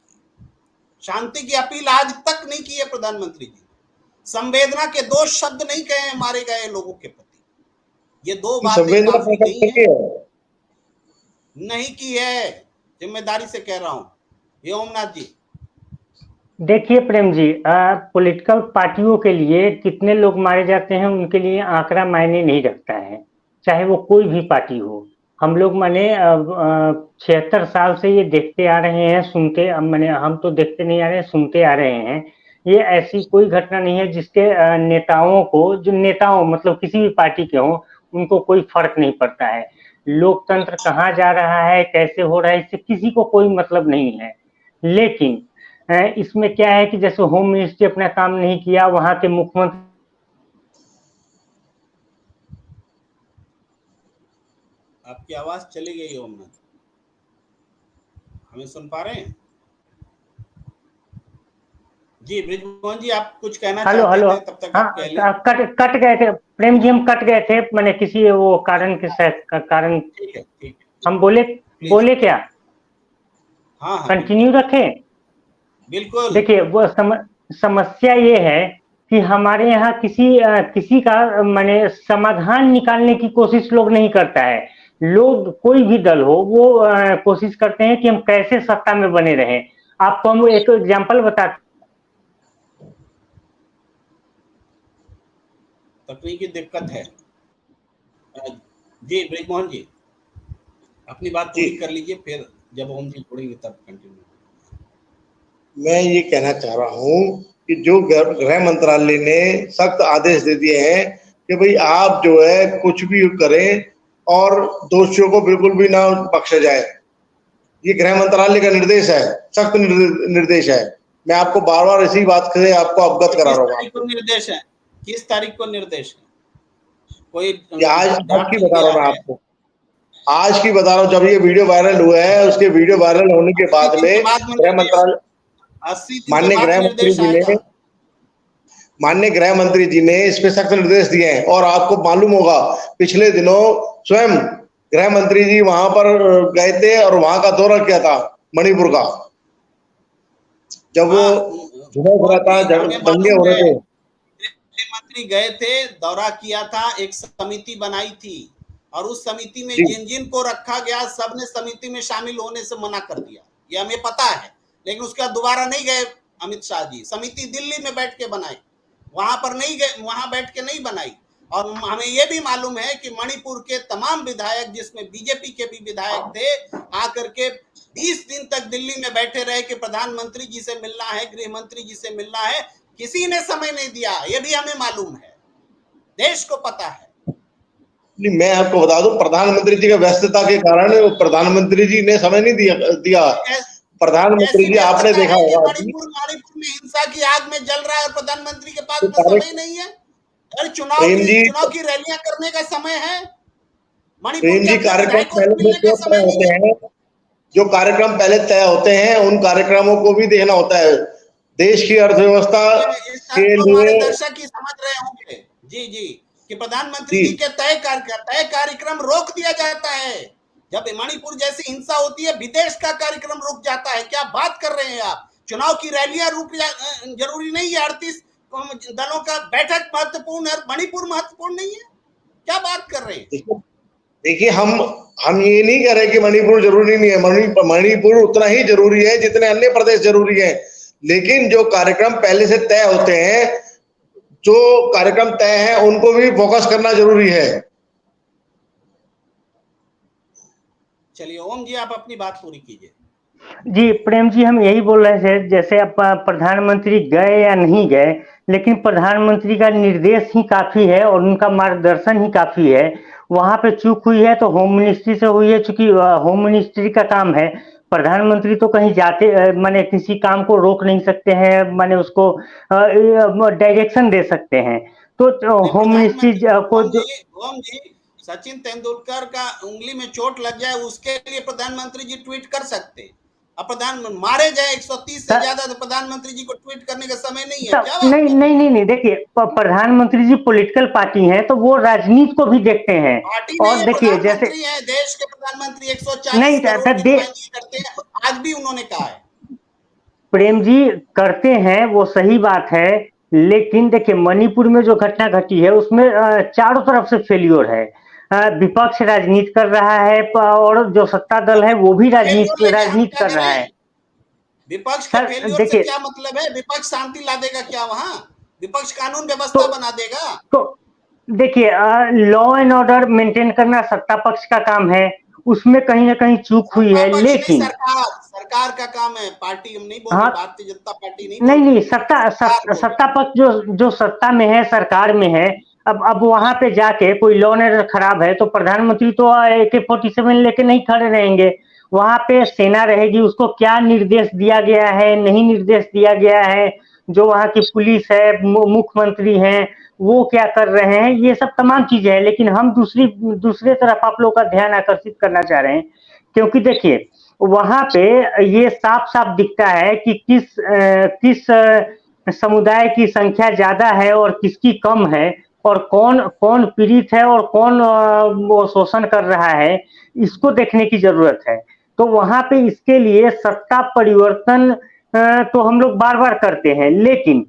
S1: शांति की अपील आज तक नहीं की है प्रधानमंत्री जी। संवेदना के 2 शब्द नहीं कहे हैं मारे गए लोगों के प्रति। ये 2 बातें
S3: संवेदना
S1: काफी
S3: प्रकट
S1: नहीं
S3: करके
S1: है, नहीं की है। जिम्मेदारी से कह रहा हूं। ये ओमनाथ जी,
S4: देखिए प्रेम जी, पॉलिटिकल पार्टियों के लिए कितने लोग मारे जाते हैं उनके लिए आंकड़ा मायने नहीं रखता है, चाहे वो कोई भी पार्टी हो। हम लोग माने 76 साल से ये देखते आ रहे हैं, सुनते, माने हम तो देखते नहीं आ रहे हैं, सुनते आ रहे हैं। ये ऐसी कोई घटना नहीं है जिसके नेताओं को, जो नेताओं मतलब किसी भी पार्टी के हों, उनको कोई फर्क नहीं पड़ता है। लोकतंत्र कहाँ जा रहा है, कैसे हो रहा है, इससे किसी को कोई मतलब नहीं है। लेकिन इसमें क्या है कि जैसे होम मिनिस्ट्री अपना काम नहीं किया, वहां के मुख्यमंत्री,
S1: आपकी आवाज चली गई ओमनाथ, हमें सुन पा रहे हैं? जी ब्रिजमोहन जी, आप कुछ कहना
S4: हेलो
S1: चाहते
S4: हेलो,
S1: थे, तब तक आप कह लें।
S4: कट गए थे प्रेम जी, हम कट गए थे, मैंने किसी वो कारण के कारण।
S1: ठीक है।
S4: हम बोले क्या?
S1: हाँ हाँ,
S4: कंटिन्यू रखें?
S1: बिल्कुल।
S4: देखिए वो समस्या ये है कि हमारे यहाँ किसी का माने समाधान निकालने की कोशिश लोग नहीं करता है। लोग, कोई भी दल हो, वो कोशिश करते हैं कि हम कैसे सत्ता में बने रहें। आपको हम एक एग्जांपल बताते,
S1: तकनीकी दिक्कत है। जी ब्रिजमोहन जी, अपनी बात पूरी कर लीजिए, फिर जब ओम जी छोड़ेंगे तब कंटिन्यू।
S3: मैं ये कहना चाह रहा हूँ कि जो गृह मंत्रालय ने सख्त आदेश दे दिए हैं कि भाई आप जो है कुछ भी करें और दोषियों को बिल्कुल भी ना बख्शा जाए, ये गृह मंत्रालय का निर्देश है, सख्त निर्देश है। मैं आपको बार बार इसी बात से आपको अवगत करा रहा हूँ।
S1: निर्देश है? किस तारीख को निर्देश है? कोई
S3: आज की बता रहा हूँ मैं आपको, आज की बता रहा हूँ। जब ये वीडियो वायरल हुआ है, उसके वीडियो वायरल होने के बाद में गृह मंत्रालय, माननीय गृह मंत्री जी ने इस पे सख्त निर्देश दिए हैं। और आपको मालूम होगा, पिछले दिनों स्वयं गृह मंत्री जी वहां पर गए थे और वहां का दौरा किया था, मणिपुर का, जब वो दंगे हो रहे थे।
S1: मंत्री गए थे, दौरा किया था, एक समिति बनाई थी और उस समिति में जिन को रखा गया, सबने समिति में शामिल होने से मना कर दिया, ये हमें पता है। लेकिन उसके बाद दोबारा नहीं गए अमित शाह जी। समिति दिल्ली में बैठ के बनाई, वहां पर नहीं गए, वहां बैठ के नहीं बनाई। और हमें यह भी मालूम है कि मणिपुर के तमाम विधायक, जिसमें बीजेपी के भी विधायक थे, आकर के 20 दिन तक दिल्ली में बैठे रहे कि प्रधानमंत्री जी से मिलना है, गृह मंत्री जी से मिलना है, किसी ने समय नहीं दिया। ये भी हमें मालूम है, देश को पता है।
S3: मैं आपको बता दूं, प्रधानमंत्री जी का व्यस्तता के कारण प्रधानमंत्री जी ने समय नहीं दिया। प्रधानमंत्री जी, आपने देखा होगा,
S1: मणिपुर में हिंसा की आग में जल रहा है, प्रधानमंत्री के पास समय नहीं है। अरे चुनाव की रैलियां करने का समय है।
S3: मणिपुर जी, कार्यक्रम पहले तय होते हैं, जो कार्यक्रम पहले तय होते हैं उन कार्यक्रमों को भी देखना होता है। देश की अर्थव्यवस्था के लिए
S1: दर्शक ही समझ रहे होंगे जी कि प्रधानमंत्री जी के तय कार्यक्रम रोक दिया जाता है। जब मणिपुर जैसी हिंसा होती है, विदेश का कार्यक्रम रुक जाता है। क्या बात कर रहे हैं आप? चुनाव की रैलियां जरूरी नहीं है? 38 दलों का बैठक महत्वपूर्ण है, मणिपुर महत्वपूर्ण नहीं है? क्या बात कर रहे हैं?
S3: देखिए, हम ये नहीं कह रहे कि मणिपुर जरूरी नहीं है। मणिपुर उतना ही जरूरी है जितने अन्य प्रदेश जरूरी है। लेकिन जो कार्यक्रम पहले से तय होते हैं, जो कार्यक्रम तय है, उनको भी फोकस करना जरूरी है।
S1: चलिए ओम जी, आप अपनी बात पूरी कीजिए।
S4: जी प्रेम जी, हम यही बोल रहे थे, जैसे अब प्रधानमंत्री गए या नहीं गए, लेकिन प्रधानमंत्री का निर्देश ही काफी है और उनका मार्गदर्शन ही काफी है। वहां पे चूक हुई है तो होम मिनिस्ट्री से हुई है, चूंकि होम मिनिस्ट्री का काम है। प्रधानमंत्री तो कहीं जाते माने किसी काम को रोक नहीं सकते हैं, माने उसको डायरेक्शन दे सकते हैं। तो होम मिनिस्ट्री को
S1: ओम जी, सचिन तेंदुलकर का उंगली में चोट लग जाए उसके लिए प्रधानमंत्री जी ट्वीट कर सकते, अब प्रधान मारे जाए 130 से ज्यादा तो प्रधानमंत्री जी को ट्वीट करने का समय नहीं है, क्या बात
S4: नहीं नहीं नहीं नहीं, देखिए प्रधानमंत्री जी पॉलिटिकल पार्टी हैं तो वो राजनीति को भी देखते हैं।
S1: पार्टी
S4: और
S1: नहीं है,
S4: देखिए जैसे
S1: प्रधानमंत्री है, देश के प्रधानमंत्री 140
S4: नहीं
S1: करोड़ की नुमाइंदगी करते हैं, आज भी उन्होंने कहा है।
S4: प्रेम जी करते हैं, वो सही बात है, लेकिन देखिए मणिपुर में जो घटना घटी है उसमें चारों तरफ से फेल्योर है। विपक्ष राजनीति कर रहा है और जो सत्ता दल है वो भी
S1: फेल्योर लेके हम
S4: राजनीति
S1: क्या
S4: कर रहा है।
S1: करें? विपक्ष का
S4: सर
S1: फेल्योर से
S4: देखिए,
S1: क्या मतलब है? विपक्ष शांति ला देगा क्या वहां? विपक्ष कानून
S4: तो
S1: व्यवस्था बना देगा?
S4: तो देखिए लॉ एंड ऑर्डर मेंटेन करना सत्ता पक्ष का काम है, उसमें कहीं ना कहीं चूक हुई
S1: सत्ता
S4: है,
S1: पक्ष नहीं,
S4: लेकिन
S1: सरकार का काम है, पार्टी हम नहीं बोल रहे,
S4: हाँ
S1: भारतीय जनता पार्टी नहीं बोल
S4: नहीं
S1: रही,
S4: नहीं, सत्ता
S1: सरकार बोल रही।
S4: सत्ता पक्ष जो सत्ता में है, सरकार में है। अब वहां पे जाके कोई लॉ एंड ऑर्डर खराब है तो प्रधानमंत्री तो AK-47 लेके नहीं खड़े रहेंगे, वहां पे सेना रहेगी, उसको क्या निर्देश दिया गया है, नहीं निर्देश दिया गया है, जो वहां की पुलिस है, मुख्यमंत्री हैं, वो क्या कर रहे हैं, ये सब तमाम चीजें हैं। लेकिन हम दूसरे तरफ आप लोग का ध्यान आकर्षित करना चाह रहे हैं, क्योंकि देखिए वहां पे ये साफ साफ दिखता है कि किस समुदाय की संख्या ज्यादा है और किसकी कम है, और कौन कौन पीड़ित है और कौन वो शोषण कर रहा है, इसको देखने की जरूरत है। तो वहां पे इसके लिए सत्ता परिवर्तन तो हम लोग बार बार करते हैं, लेकिन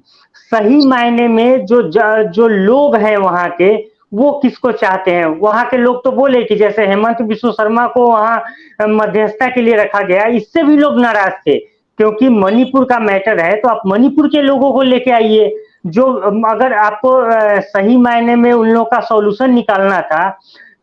S4: सही मायने में जो लोग हैं वहां के, वो किसको चाहते हैं? वहां के लोग तो बोले कि जैसे हेमंत बिश्व शर्मा को वहां मध्यस्थता के लिए रखा गया, इससे भी लोग नाराज थे, क्योंकि मणिपुर का मैटर है तो आप मणिपुर के लोगों को लेके आइए। जो अगर आपको सही मायने में उन लोगों का सॉल्यूशन निकालना था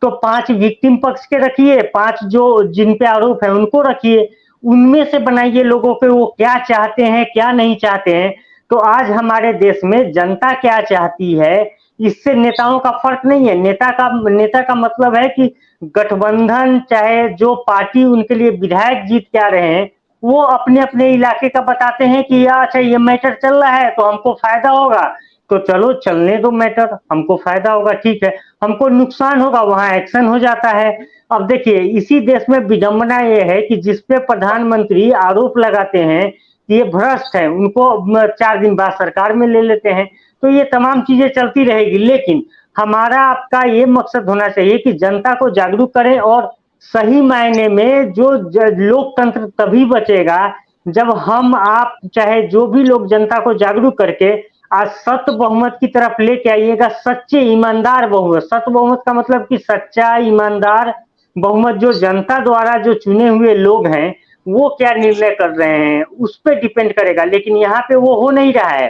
S4: तो 5 विक्टिम पक्ष के रखिए, 5 जो जिन पे आरोप है उनको रखिए, उनमें से बनाइए लोगों के वो क्या चाहते हैं क्या नहीं चाहते हैं। तो आज हमारे देश में जनता क्या चाहती है, इससे नेताओं का फर्क नहीं है। नेता का मतलब है कि गठबंधन चाहे जो पार्टी उनके लिए विधायक जीत के आ रहे हैं, वो अपने अपने इलाके का बताते हैं कि अच्छा ये मैटर चल रहा है तो हमको फायदा होगा, तो चलो चलने दो मैटर, हमको फायदा होगा ठीक है, हमको नुकसान होगा वहां एक्शन हो जाता है। अब देखिए इसी देश में विडंबना ये है कि जिसपे प्रधानमंत्री आरोप लगाते हैं कि ये भ्रष्ट है, उनको 4 दिन बाद सरकार में ले लेते हैं। तो ये तमाम चीजें चलती रहेगी, लेकिन हमारा आपका ये मकसद होना चाहिए कि जनता को जागरूक करें, और सही मायने में जो लोकतंत्र तभी बचेगा जब हम आप चाहे जो भी लोग जनता को जागरूक करके आज सत्य बहुमत की तरफ लेके आइएगा। सच्चे ईमानदार बहुमत, सत्य बहुमत का मतलब कि सच्चा ईमानदार बहुमत, जो जनता द्वारा जो चुने हुए लोग हैं वो क्या निर्णय कर रहे हैं उस पर डिपेंड करेगा। लेकिन यहाँ पे वो हो नहीं रहा है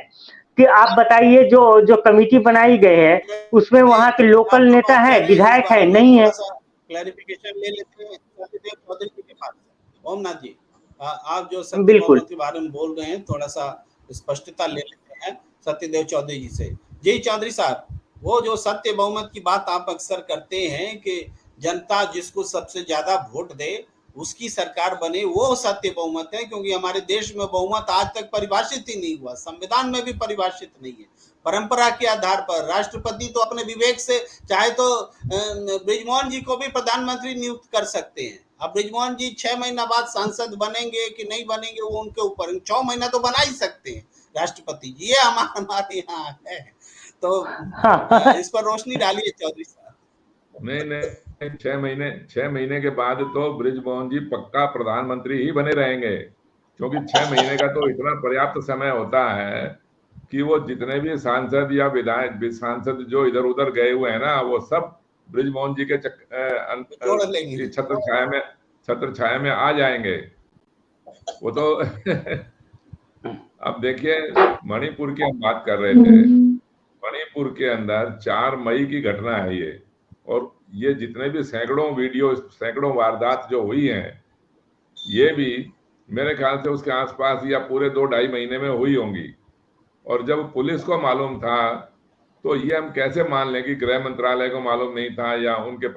S4: कि आप बताइए जो कमेटी बनाई गई है उसमें वहां के लोकल नेता है, विधायक है, नहीं है।
S1: क्लैरिफिकेशन ले लेते हैं सत्यदेव चौधरी जी के पास। ओमनाथ जी, आप जो सत्य
S4: बिल्कुल
S1: बहुमत के बारे में बोल रहे हैं थोड़ा सा स्पष्टता ले लेते हैं सत्यदेव चौधरी जी से। जी चौधरी साहब, वो जो सत्य बहुमत की बात आप अक्सर करते हैं कि जनता जिसको सबसे ज्यादा वोट दे उसकी सरकार बने, वो सत्य बहुमत है, क्योंकि हमारे देश में बहुमत आज तक परिभाषित ही नहीं हुआ, संविधान में भी परिभाषित नहीं है। परंपरा के आधार पर राष्ट्रपति तो अपने विवेक से चाहे तो बृजमोहन जी को भी प्रधानमंत्री नियुक्त कर सकते हैं। अब बृजमोहन जी 6 महीना बाद सांसद बनेंगे कि नहीं बनेंगे वो उनके ऊपर, 6 महीना तो बना ही सकते हैं राष्ट्रपति जी, ये हमारे यहाँ है। तो इस पर रोशनी डालिए चौधरी साहब।
S2: नहीं 6 महीने के बाद तो बृजमोहन जी पक्का प्रधानमंत्री ही बने रहेंगे, क्योंकि 6 महीने का तो इतना पर्याप्त समय होता है कि वो जितने भी सांसद या विधायक सांसद जो इधर उधर गए हुए हैं ना, वो सब बृजमोहन जी के छत्र छाया में आ जाएंगे वो तो। अब देखिए मणिपुर की हम बात कर रहे थे, मणिपुर के अंदर 4 मई की घटना है ये, और ये जितने भी सैकड़ों वारदात जो हुई हैं, ये भी मेरे ख्याल से उसके आसपास या पूरे 2-2.5 महीने में हुई होंगी। और जब पुलिस को मालूम था तो ये हम कैसे मान लें कि गृह मंत्रालय को मालूम नहीं था या उनके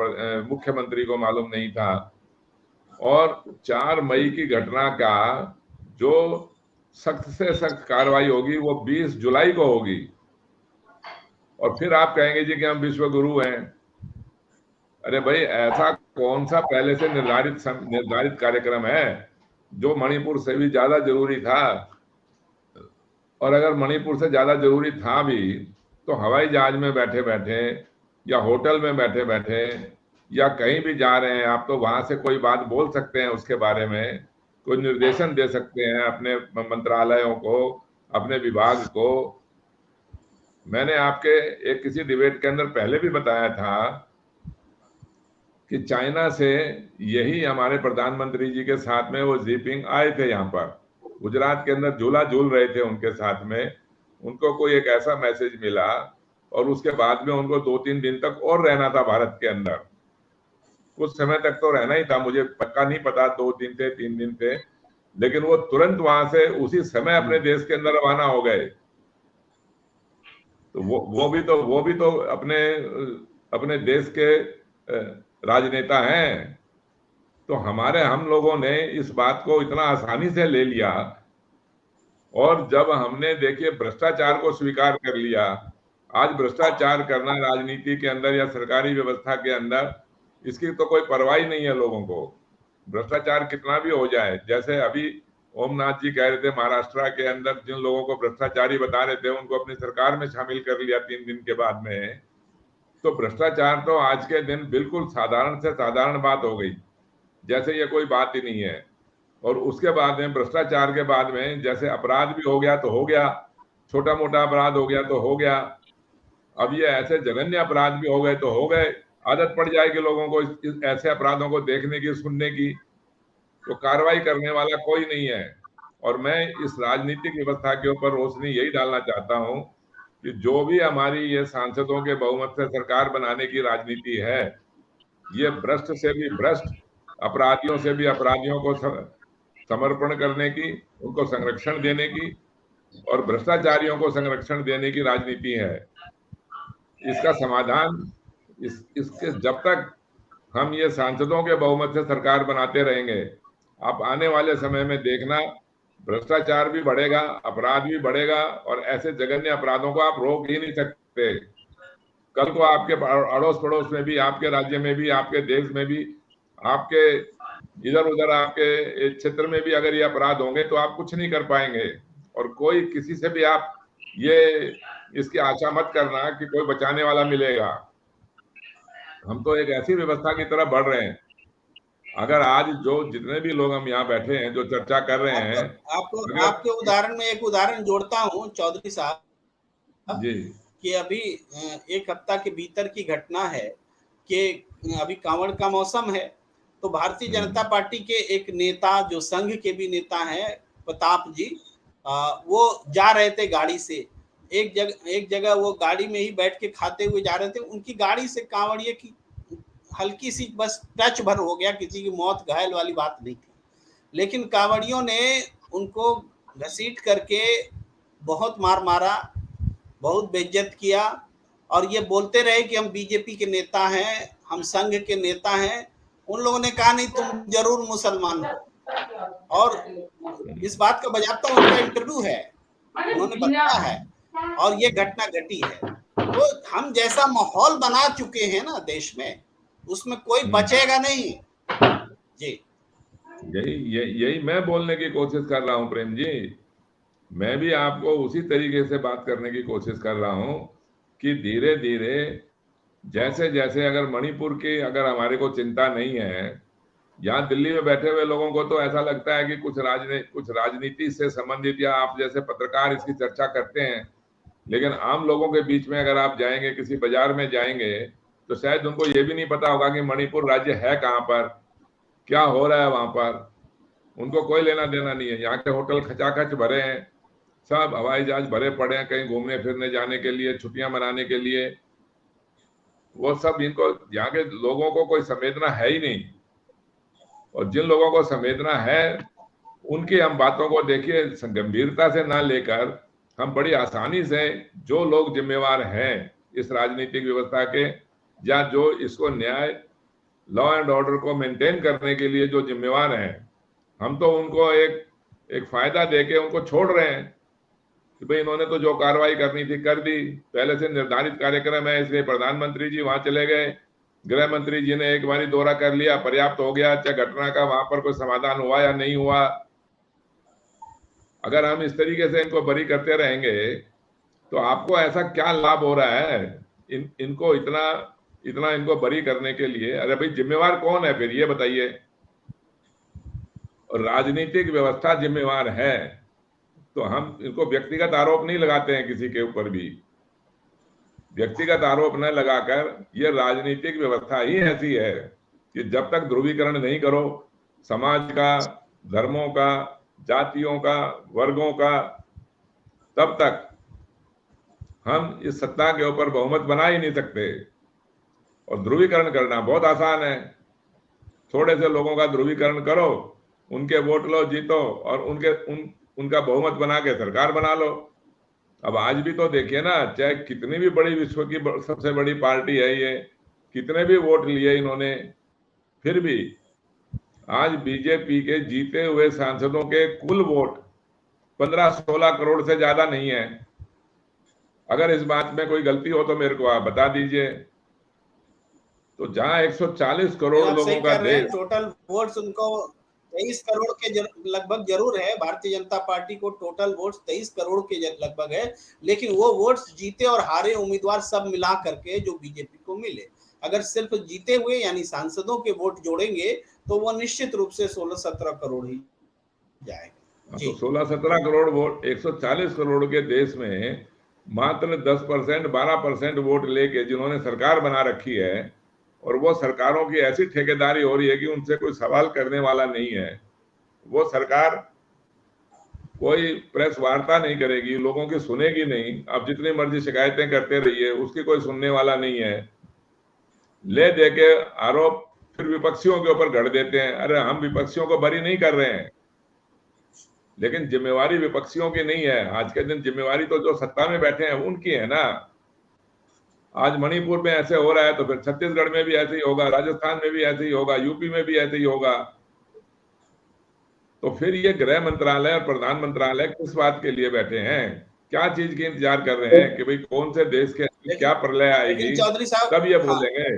S2: मुख्यमंत्री को मालूम नहीं था? और 4 मई की घटना का जो सख्त से सख्त कार्रवाई होगी वो 20 जुलाई को होगी। और फिर आप कहेंगे जी कि हम विश्व गुरु हैं। अरे भाई, ऐसा कौन सा पहले से निर्धारित कार्यक्रम है जो मणिपुर से भी ज्यादा जरूरी था? और अगर मणिपुर से ज्यादा जरूरी था भी तो हवाई जहाज में बैठे बैठे या होटल में बैठे बैठे या कहीं भी जा रहे हैं आप, तो वहां से कोई बात बोल सकते हैं, उसके बारे में कोई निर्देशन दे सकते हैं अपने मंत्रालयों को, अपने विभाग को। मैंने आपके एक किसी डिबेट के अंदर पहले भी बताया था कि चाइना से यही हमारे प्रधानमंत्री जी के साथ में वो जिनपिंग आए थे यहाँ पर, गुजरात के अंदर झूला झूल रहे थे उनके साथ में। उनको कोई एक ऐसा मैसेज मिला और उसके बाद में उनको 2-3 दिन तक और रहना था भारत के अंदर। कुछ समय तक तो रहना ही था, मुझे पक्का नहीं पता 2 दिन थे 3 दिन थे, लेकिन वो तुरंत वहां से उसी समय अपने देश के अंदर रवाना हो गए। तो वो भी तो अपने देश के राजनेता हैं। तो हम लोगों ने इस बात को इतना आसानी से ले लिया, और जब हमने देखिए भ्रष्टाचार को स्वीकार कर लिया, आज भ्रष्टाचार करना राजनीति के अंदर या सरकारी व्यवस्था के अंदर, इसकी तो कोई परवाह नहीं है लोगों को। भ्रष्टाचार कितना भी हो जाए, जैसे अभी ओमनाथ जी कह रहे थे महाराष्ट्र के अंदर जिन लोगों को भ्रष्टाचारी बता रहे थे उनको अपनी सरकार में शामिल कर लिया 3 दिन के बाद में। तो भ्रष्टाचार तो आज के दिन बिल्कुल साधारण से साधारण बात हो गई, जैसे ये कोई बात ही नहीं है। और उसके बाद में भ्रष्टाचार के बाद में जैसे अपराध भी हो गया तो हो गया, छोटा मोटा अपराध हो गया तो हो गया, अब ये ऐसे जघन्य अपराध भी हो गए तो हो गए। आदत पड़ जाएगी लोगों को इस ऐसे अपराधों को देखने की, सुनने की, तो कार्रवाई करने वाला कोई नहीं है। और मैं इस राजनीतिक व्यवस्था के ऊपर रोशनी यही डालना चाहता हूं कि जो भी हमारी ये सांसदों के बहुमत से सरकार बनाने की राजनीति है, ये भ्रष्ट से भी भ्रष्ट, अपराधियों से भी अपराधियों को समर्पण करने की, उनको संरक्षण देने की और भ्रष्टाचारियों को संरक्षण देने की राजनीति है। इसका समाधान इसके जब तक हम ये सांसदों के बहुमत से सरकार बनाते रहेंगे, आप आने वाले समय में देखना भ्रष्टाचार भी बढ़ेगा, अपराध भी बढ़ेगा, और ऐसे जघन्य अपराधों को आप रोक ही नहीं सकते। कल को आपके अड़ोस पड़ोस में भी, आपके राज्य में भी, आपके देश में भी, आपके इधर उधर आपके क्षेत्र में भी अगर ये अपराध होंगे तो आप कुछ नहीं कर पाएंगे। और कोई किसी से भी आप ये इसकी आशा मत करना कि कोई बचाने वाला मिलेगा। हम तो एक ऐसी व्यवस्था की तरफ बढ़ रहे हैं। अगर आज जो जितने भी लोग हम यहाँ बैठे हैं जो चर्चा कर रहे हैं,
S1: आपके उदाहरण में एक उदाहरण जोड़ता हूँ चौधरी साहब
S2: जी,
S1: कि अभी 1 हफ्ता के भीतर की घटना है कि अभी कांवड़ का मौसम है, तो भारतीय जनता पार्टी के एक नेता जो संघ के भी नेता हैं, प्रताप जी, वो जा रहे थे गाड़ी से, एक जगह वो गाड़ी में ही बैठ के खाते हुए जा रहे थे, उनकी गाड़ी से कांवड़िए की हल्की सी बस टच भर हो गया, किसी की मौत घायल वाली बात नहीं थी, लेकिन कांवड़ियों ने उनको घसीट करके बहुत मार मारा, बहुत बेइज्जत किया, और ये बोलते रहे कि हम बीजेपी के नेता हैं, हम संघ के नेता हैं। उन लोगों ने कहा नहीं, तुम जरूर मुसलमान हो, और इस बात का बजाता उनका इंटरव्यू है, उन्होंने बताया है, और ये घटना घटी है। तो हम जैसा माहौल बना चुके हैं ना देश में, उसमें कोई बचेगा नहीं। जी,
S2: यही मैं बोलने की कोशिश कर रहा हूं प्रेम जी। मैं भी आपको उसी तरीके से बात करने की कोशिश कर रहा हूं कि धीरे धीरे जैसे जैसे अगर मणिपुर की अगर हमारे को चिंता नहीं है, यहाँ दिल्ली में बैठे हुए लोगों को तो ऐसा लगता है कि कुछ राजनीति से संबंधित, या आप जैसे पत्रकार इसकी चर्चा करते हैं, लेकिन आम लोगों के बीच में अगर आप जाएंगे, किसी बाजार में जाएंगे, तो शायद उनको ये भी नहीं पता होगा कि मणिपुर राज्य है कहाँ पर, क्या हो रहा है वहां पर। उनको कोई लेना देना नहीं है। यहाँ के होटल खचाखच भरे हैं, सब हवाई जहाज भरे पड़े हैं कहीं घूमने फिरने जाने के लिए, छुट्टियां मनाने के लिए, वो सब, इनको यहाँ के लोगों को कोई संवेदना है ही नहीं। और जिन लोगों को संवेदना है उनकी हम बातों को देखिए गंभीरता से ना लेकर हम बड़ी आसानी से, जो लोग जिम्मेवार हैं इस राजनीतिक व्यवस्था के, या जो इसको न्याय लॉ एंड ऑर्डर को मेंटेन करने के लिए जो जिम्मेवार हैं, हम तो उनको एक फायदा देके उनको छोड़ रहे हैं कि भाई इन्होंने तो जो कार्रवाई करनी थी कर दी, पहले से निर्धारित कार्यक्रम है, इसलिए प्रधानमंत्री जी वहां चले गए, गृह मंत्री जी ने एक बारी दौरा कर लिया, पर्याप्त हो गया, चाहे घटना का वहां पर कोई समाधान हुआ या नहीं हुआ। अगर हम इस तरीके से इनको बरी करते रहेंगे तो आपको ऐसा क्या लाभ हो रहा है इनको इतना इनको बरी करने के लिए? अरे भाई जिम्मेवार कौन है फिर, ये बताइए। और राजनीतिक व्यवस्था जिम्मेवार है, तो हम इनको व्यक्तिगत आरोप नहीं लगाते हैं किसी के ऊपर भी। व्यक्तिगत आरोप न लगाकर ये राजनीतिक व्यवस्था ही ऐसी है कि जब तक ध्रुवीकरण नहीं करो समाज का, धर्मों का, जातियों का, वर्गों का, तब तक हम इस सत्ता के ऊपर बहुमत बना ही नहीं सकते। और ध्रुवीकरण करना बहुत आसान है, थोड़े से लोगों का ध्रुवीकरण करो, उनके वोट लो, जीतो और उनका बहुमत बना के सरकार बना लो। अब आज भी तो देखिए ना, चाहे कितनी भी बड़ी विश्व की सबसे बड़ी पार्टी है ये, कितने भी वोट लिए इन्होंने, फिर भी आज बीजेपी के जीते हुए सांसदों के कुल वोट 15-16 करोड़ से ज्यादा नहीं है। अगर इस बात में कोई गलती हो तो मेरे को आप बता दीजिए। तो जहां 140 करोड़ लोगों का देश,
S1: टोटल वोट्स उनको 23 करोड़ के लगभग जरूर है, भारतीय जनता पार्टी को टोटल वोट्स 23 करोड़ के लगभग है, लेकिन वो वोट्स जीते और हारे उम्मीदवार सब मिला करके जो बीजेपी को मिले, अगर सिर्फ जीते हुए यानी सांसदों के वोट जोड़ेंगे तो वो निश्चित रूप से 16-17 करोड़ ही जाएगा।
S2: तो 16-17 करोड़ वोट 140 करोड़ के देश में मात्र 10%, 12% वोट लेके जिन्होंने सरकार बना रखी है, और वो सरकारों की ऐसी ठेकेदारी हो रही है कि उनसे कोई सवाल करने वाला नहीं है। वो सरकार कोई प्रेस वार्ता नहीं करेगी, लोगों की सुनेगी नहीं, आप जितनी मर्जी शिकायतें करते रहिए, उसकी कोई सुनने वाला नहीं है। ले दे के आरोप फिर विपक्षियों के ऊपर गढ़ देते हैं। अरे हम विपक्षियों को बरी नहीं कर रहे हैं, लेकिन जिम्मेवारी विपक्षियों की नहीं है। आज के दिन जिम्मेवारी तो जो सत्ता में बैठे हैं उनकी है ना। आज मणिपुर में ऐसे हो रहा है तो फिर छत्तीसगढ़ में भी ऐसे ही होगा, राजस्थान में भी ऐसे ही होगा, यूपी में भी ऐसे ही होगा। तो फिर ये गृह मंत्रालय और प्रधान मंत्रालय किस बात के लिए बैठे हैं? क्या चीज के इंतजार कर रहे हैं कि भाई कौन से देश के क्या प्रलय आएगी,
S1: चौधरी साहब
S2: तब ये बोलेंगे।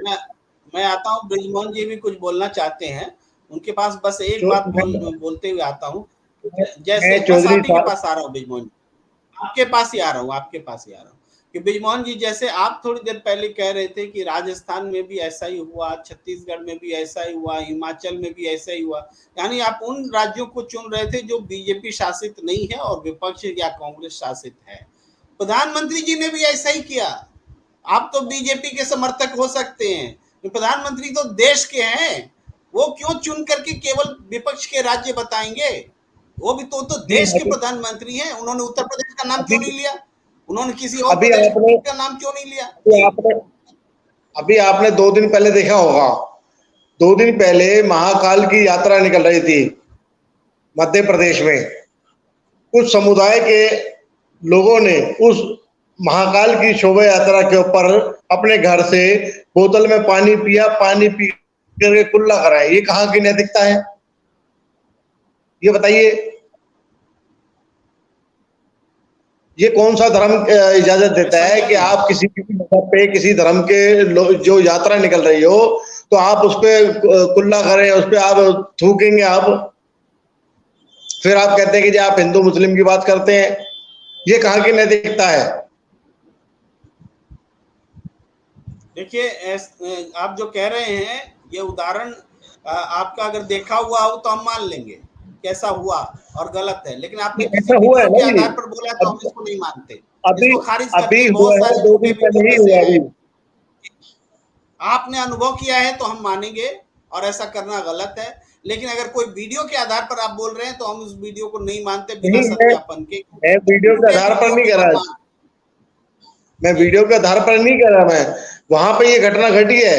S1: मैं आता हूँ, ब्रिजमोहन जी भी कुछ बोलना चाहते हैं, उनके पास बस एक बात बोलते हुए आता हूँ। जैसे चौधरी के पास आ रहा हूँ, ब्रिजमोहन आपके पास ही आ रहा हूँ कि ब्रिजमोहन जी, जैसे आप थोड़ी देर पहले कह रहे थे कि राजस्थान में भी ऐसा ही हुआ, छत्तीसगढ़ में भी ऐसा ही हुआ, हिमाचल में भी ऐसा ही हुआ, यानी आप उन राज्यों को चुन रहे थे जो बीजेपी शासित नहीं है और विपक्ष या कांग्रेस शासित है। प्रधानमंत्री जी ने भी ऐसा ही किया। आप तो बीजेपी के समर्थक हो सकते हैं, प्रधानमंत्री तो देश के हैं, वो क्यों चुन करके केवल विपक्ष के राज्य बताएंगे? वो भी तो देश के प्रधानमंत्री हैं। उन्होंने उत्तर प्रदेश का नाम क्यों नहीं लिया? उन्होंने किसी और प्रदेश का नाम क्यों नहीं लिया?
S3: अभी आपने 2 दिन पहले देखा होगा, 2 दिन पहले महाकाल की यात्रा निकल रही थी मध्य प्रदेश में। कुछ समुदाय के लोगों ने उस महाकाल की शोभा यात्रा के ऊपर अपने घर से बोतल में पानी पिया, पानी पी करके कुल्ला कराया। ये कहाँ की नैतिकता है? ये बताइए, ये कौन सा धर्म इजाजत देता है कि आप किसी मजहब पे, किसी धर्म के जो यात्रा निकल रही हो तो आप उस पर कुल्ला करें, उस पर आप थूकेंगे आप, फिर आप कहते हैं कि जी आप हिंदू मुस्लिम की बात करते हैं। ये कहाँ की नैतिकता है?
S1: देखिए, आप जो कह रहे हैं ये उदाहरण आपका अगर देखा हुआ हो तो हम मान लेंगे कैसा हुआ और गलत है, लेकिन आपने किसी हुआ है के आधार पर बोला तो हम इसको नहीं मानते, इसको खारिज करते हैं। बहुत सारे आपने अनुभव किया है तो हम मानेंगे और ऐसा करना गलत है, लेकिन अगर कोई वीडियो के आधार पर आप बोल रहे हैं तो हम उस वीडियो को नहीं मानते बिना सत्यापन के।
S3: मैं वीडियो के आधार पर नहीं कर रहा, मैं वीडियो के आधार पर नहीं कर रहा, मैं वहां पे ये घटना घटी है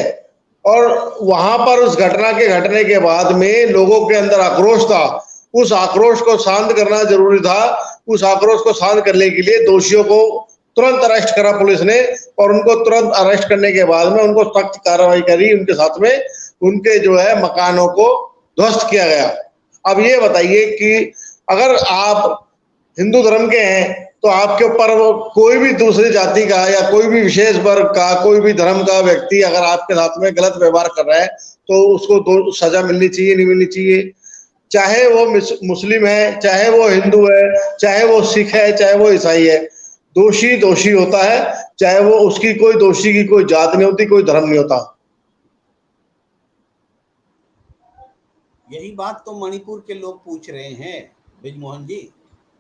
S3: और वहां पर उस घटना के घटने के बाद में लोगों के अंदर आक्रोश था। उस आक्रोश को शांत करना जरूरी था। उस आक्रोश को शांत करने के लिए दोषियों को तुरंत अरेस्ट करा पुलिस ने और उनको तुरंत अरेस्ट करने के बाद में उनको सख्त कार्रवाई करी उनके साथ में, उनके जो है मकानों को ध्वस्त किया गया। अब ये बताइए कि अगर आप हिंदू धर्म के हैं तो आपके ऊपर कोई भी दूसरी जाति का या कोई भी विशेष वर्ग का कोई भी धर्म का व्यक्ति अगर आपके साथ में गलत व्यवहार कर रहा है तो उसको सजा मिलनी चाहिए, नहीं मिलनी चाहिए। चाहे वो मुस्लिम है, चाहे वो हिंदू है, चाहे वो सिख है, चाहे वो ईसाई है, दोषी दोषी होता है, चाहे वो उसकी कोई दोषी की कोई जात नहीं होती, कोई धर्म नहीं होता।
S1: यही बात तो मणिपुर के लोग पूछ रहे हैं ब्रिजमोहन जी।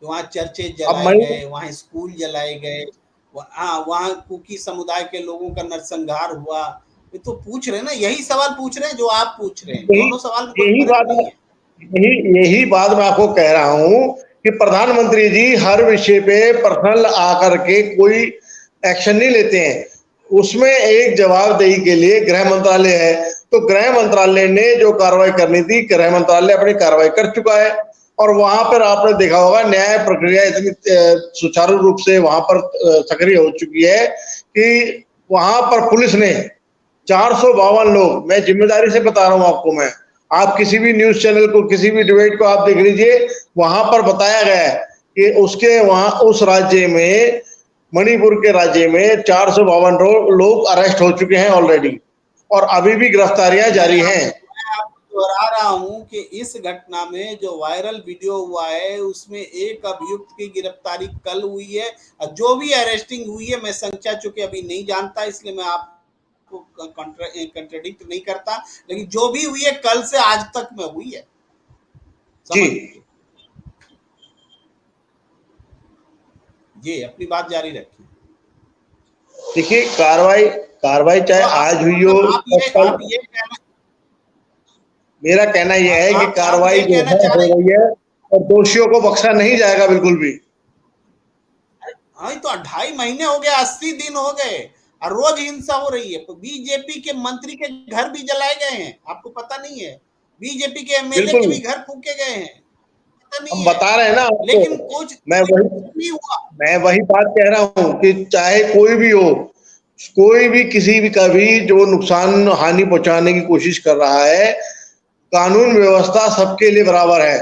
S1: तो वहाँ चर्चे
S3: अब
S1: जलाए गए, वहाँ स्कूल जलाए गए, वहाँ कुकी समुदाय के लोगों का नरसंहार हुआ। ये तो पूछ रहे हैं ना, यही सवाल पूछ रहे हैं जो आप पूछ रहे हैं। दोनों सवाल में कोई
S3: यही
S1: फर्क
S3: बात
S1: नहीं है।
S3: यही बात मैं आपको कह रहा हूं कि प्रधानमंत्री जी हर विषय पे पर्सनल आकर के कोई एक्शन नहीं लेते हैं। उसमें एक जवाबदेही के लिए गृह मंत्रालय है, तो गृह मंत्रालय ने जो कार्रवाई करनी थी, गृह मंत्रालय अपनी कार्रवाई कर चुका है। और वहां पर आपने देखा होगा न्याय प्रक्रिया इतनी सुचारू रूप से वहां पर सक्रिय हो चुकी है कि वहां पर पुलिस ने 452 लोग, मैं जिम्मेदारी से बता रहा हूं आपको, मैं आप किसी भी न्यूज चैनल को, किसी भी डिबेट को आप देख लीजिए, वहां पर बताया गया है कि उसके वहां उस राज्य में, मणिपुर के राज्य में 452 लोग अरेस्ट हो चुके हैं ऑलरेडी और अभी भी गिरफ्तारियां जारी हैं।
S1: मैं आपको दोहरा रहा हूं कि इस घटना में जो वायरल वीडियो हुआ है उसमें एक अभियुक्त की गिरफ्तारी कल हुई है, और जो भी अरेस्टिंग हुई है मैं संख्या चूंकि अभी नहीं जानता इसलिए मैं आपको कंट्राडिक्ट नहीं करता, लेकिन जो भी हुई है कल से आज तक में हुई है। जी अपनी बात जारी रखिए।
S3: देखिए कार्रवाई चाहे आज हुई हो, मेरा कहना यह है कि कार्रवाई जो है हो रही है और दोषियों को बख्शा नहीं जाएगा बिल्कुल भी।
S1: हाँ तो 2.5 महीने हो गए, 80 दिन हो गए और रोज हिंसा हो रही है। बीजेपी के मंत्री के घर भी जलाए गए हैं, आपको पता नहीं है? बीजेपी के एमएलए के भी घर फूके गए हैं, पता नहीं
S3: हम
S1: है?
S3: बता रहे हैं ना आपको,
S1: लेकिन कुछ
S3: मैं वही बात कह रहा हूं कि चाहे कोई भी हो, कोई भी किसी भी का भी जो नुकसान हानि पहुंचाने की कोशिश कर रहा है, कानून व्यवस्था सबके लिए बराबर है।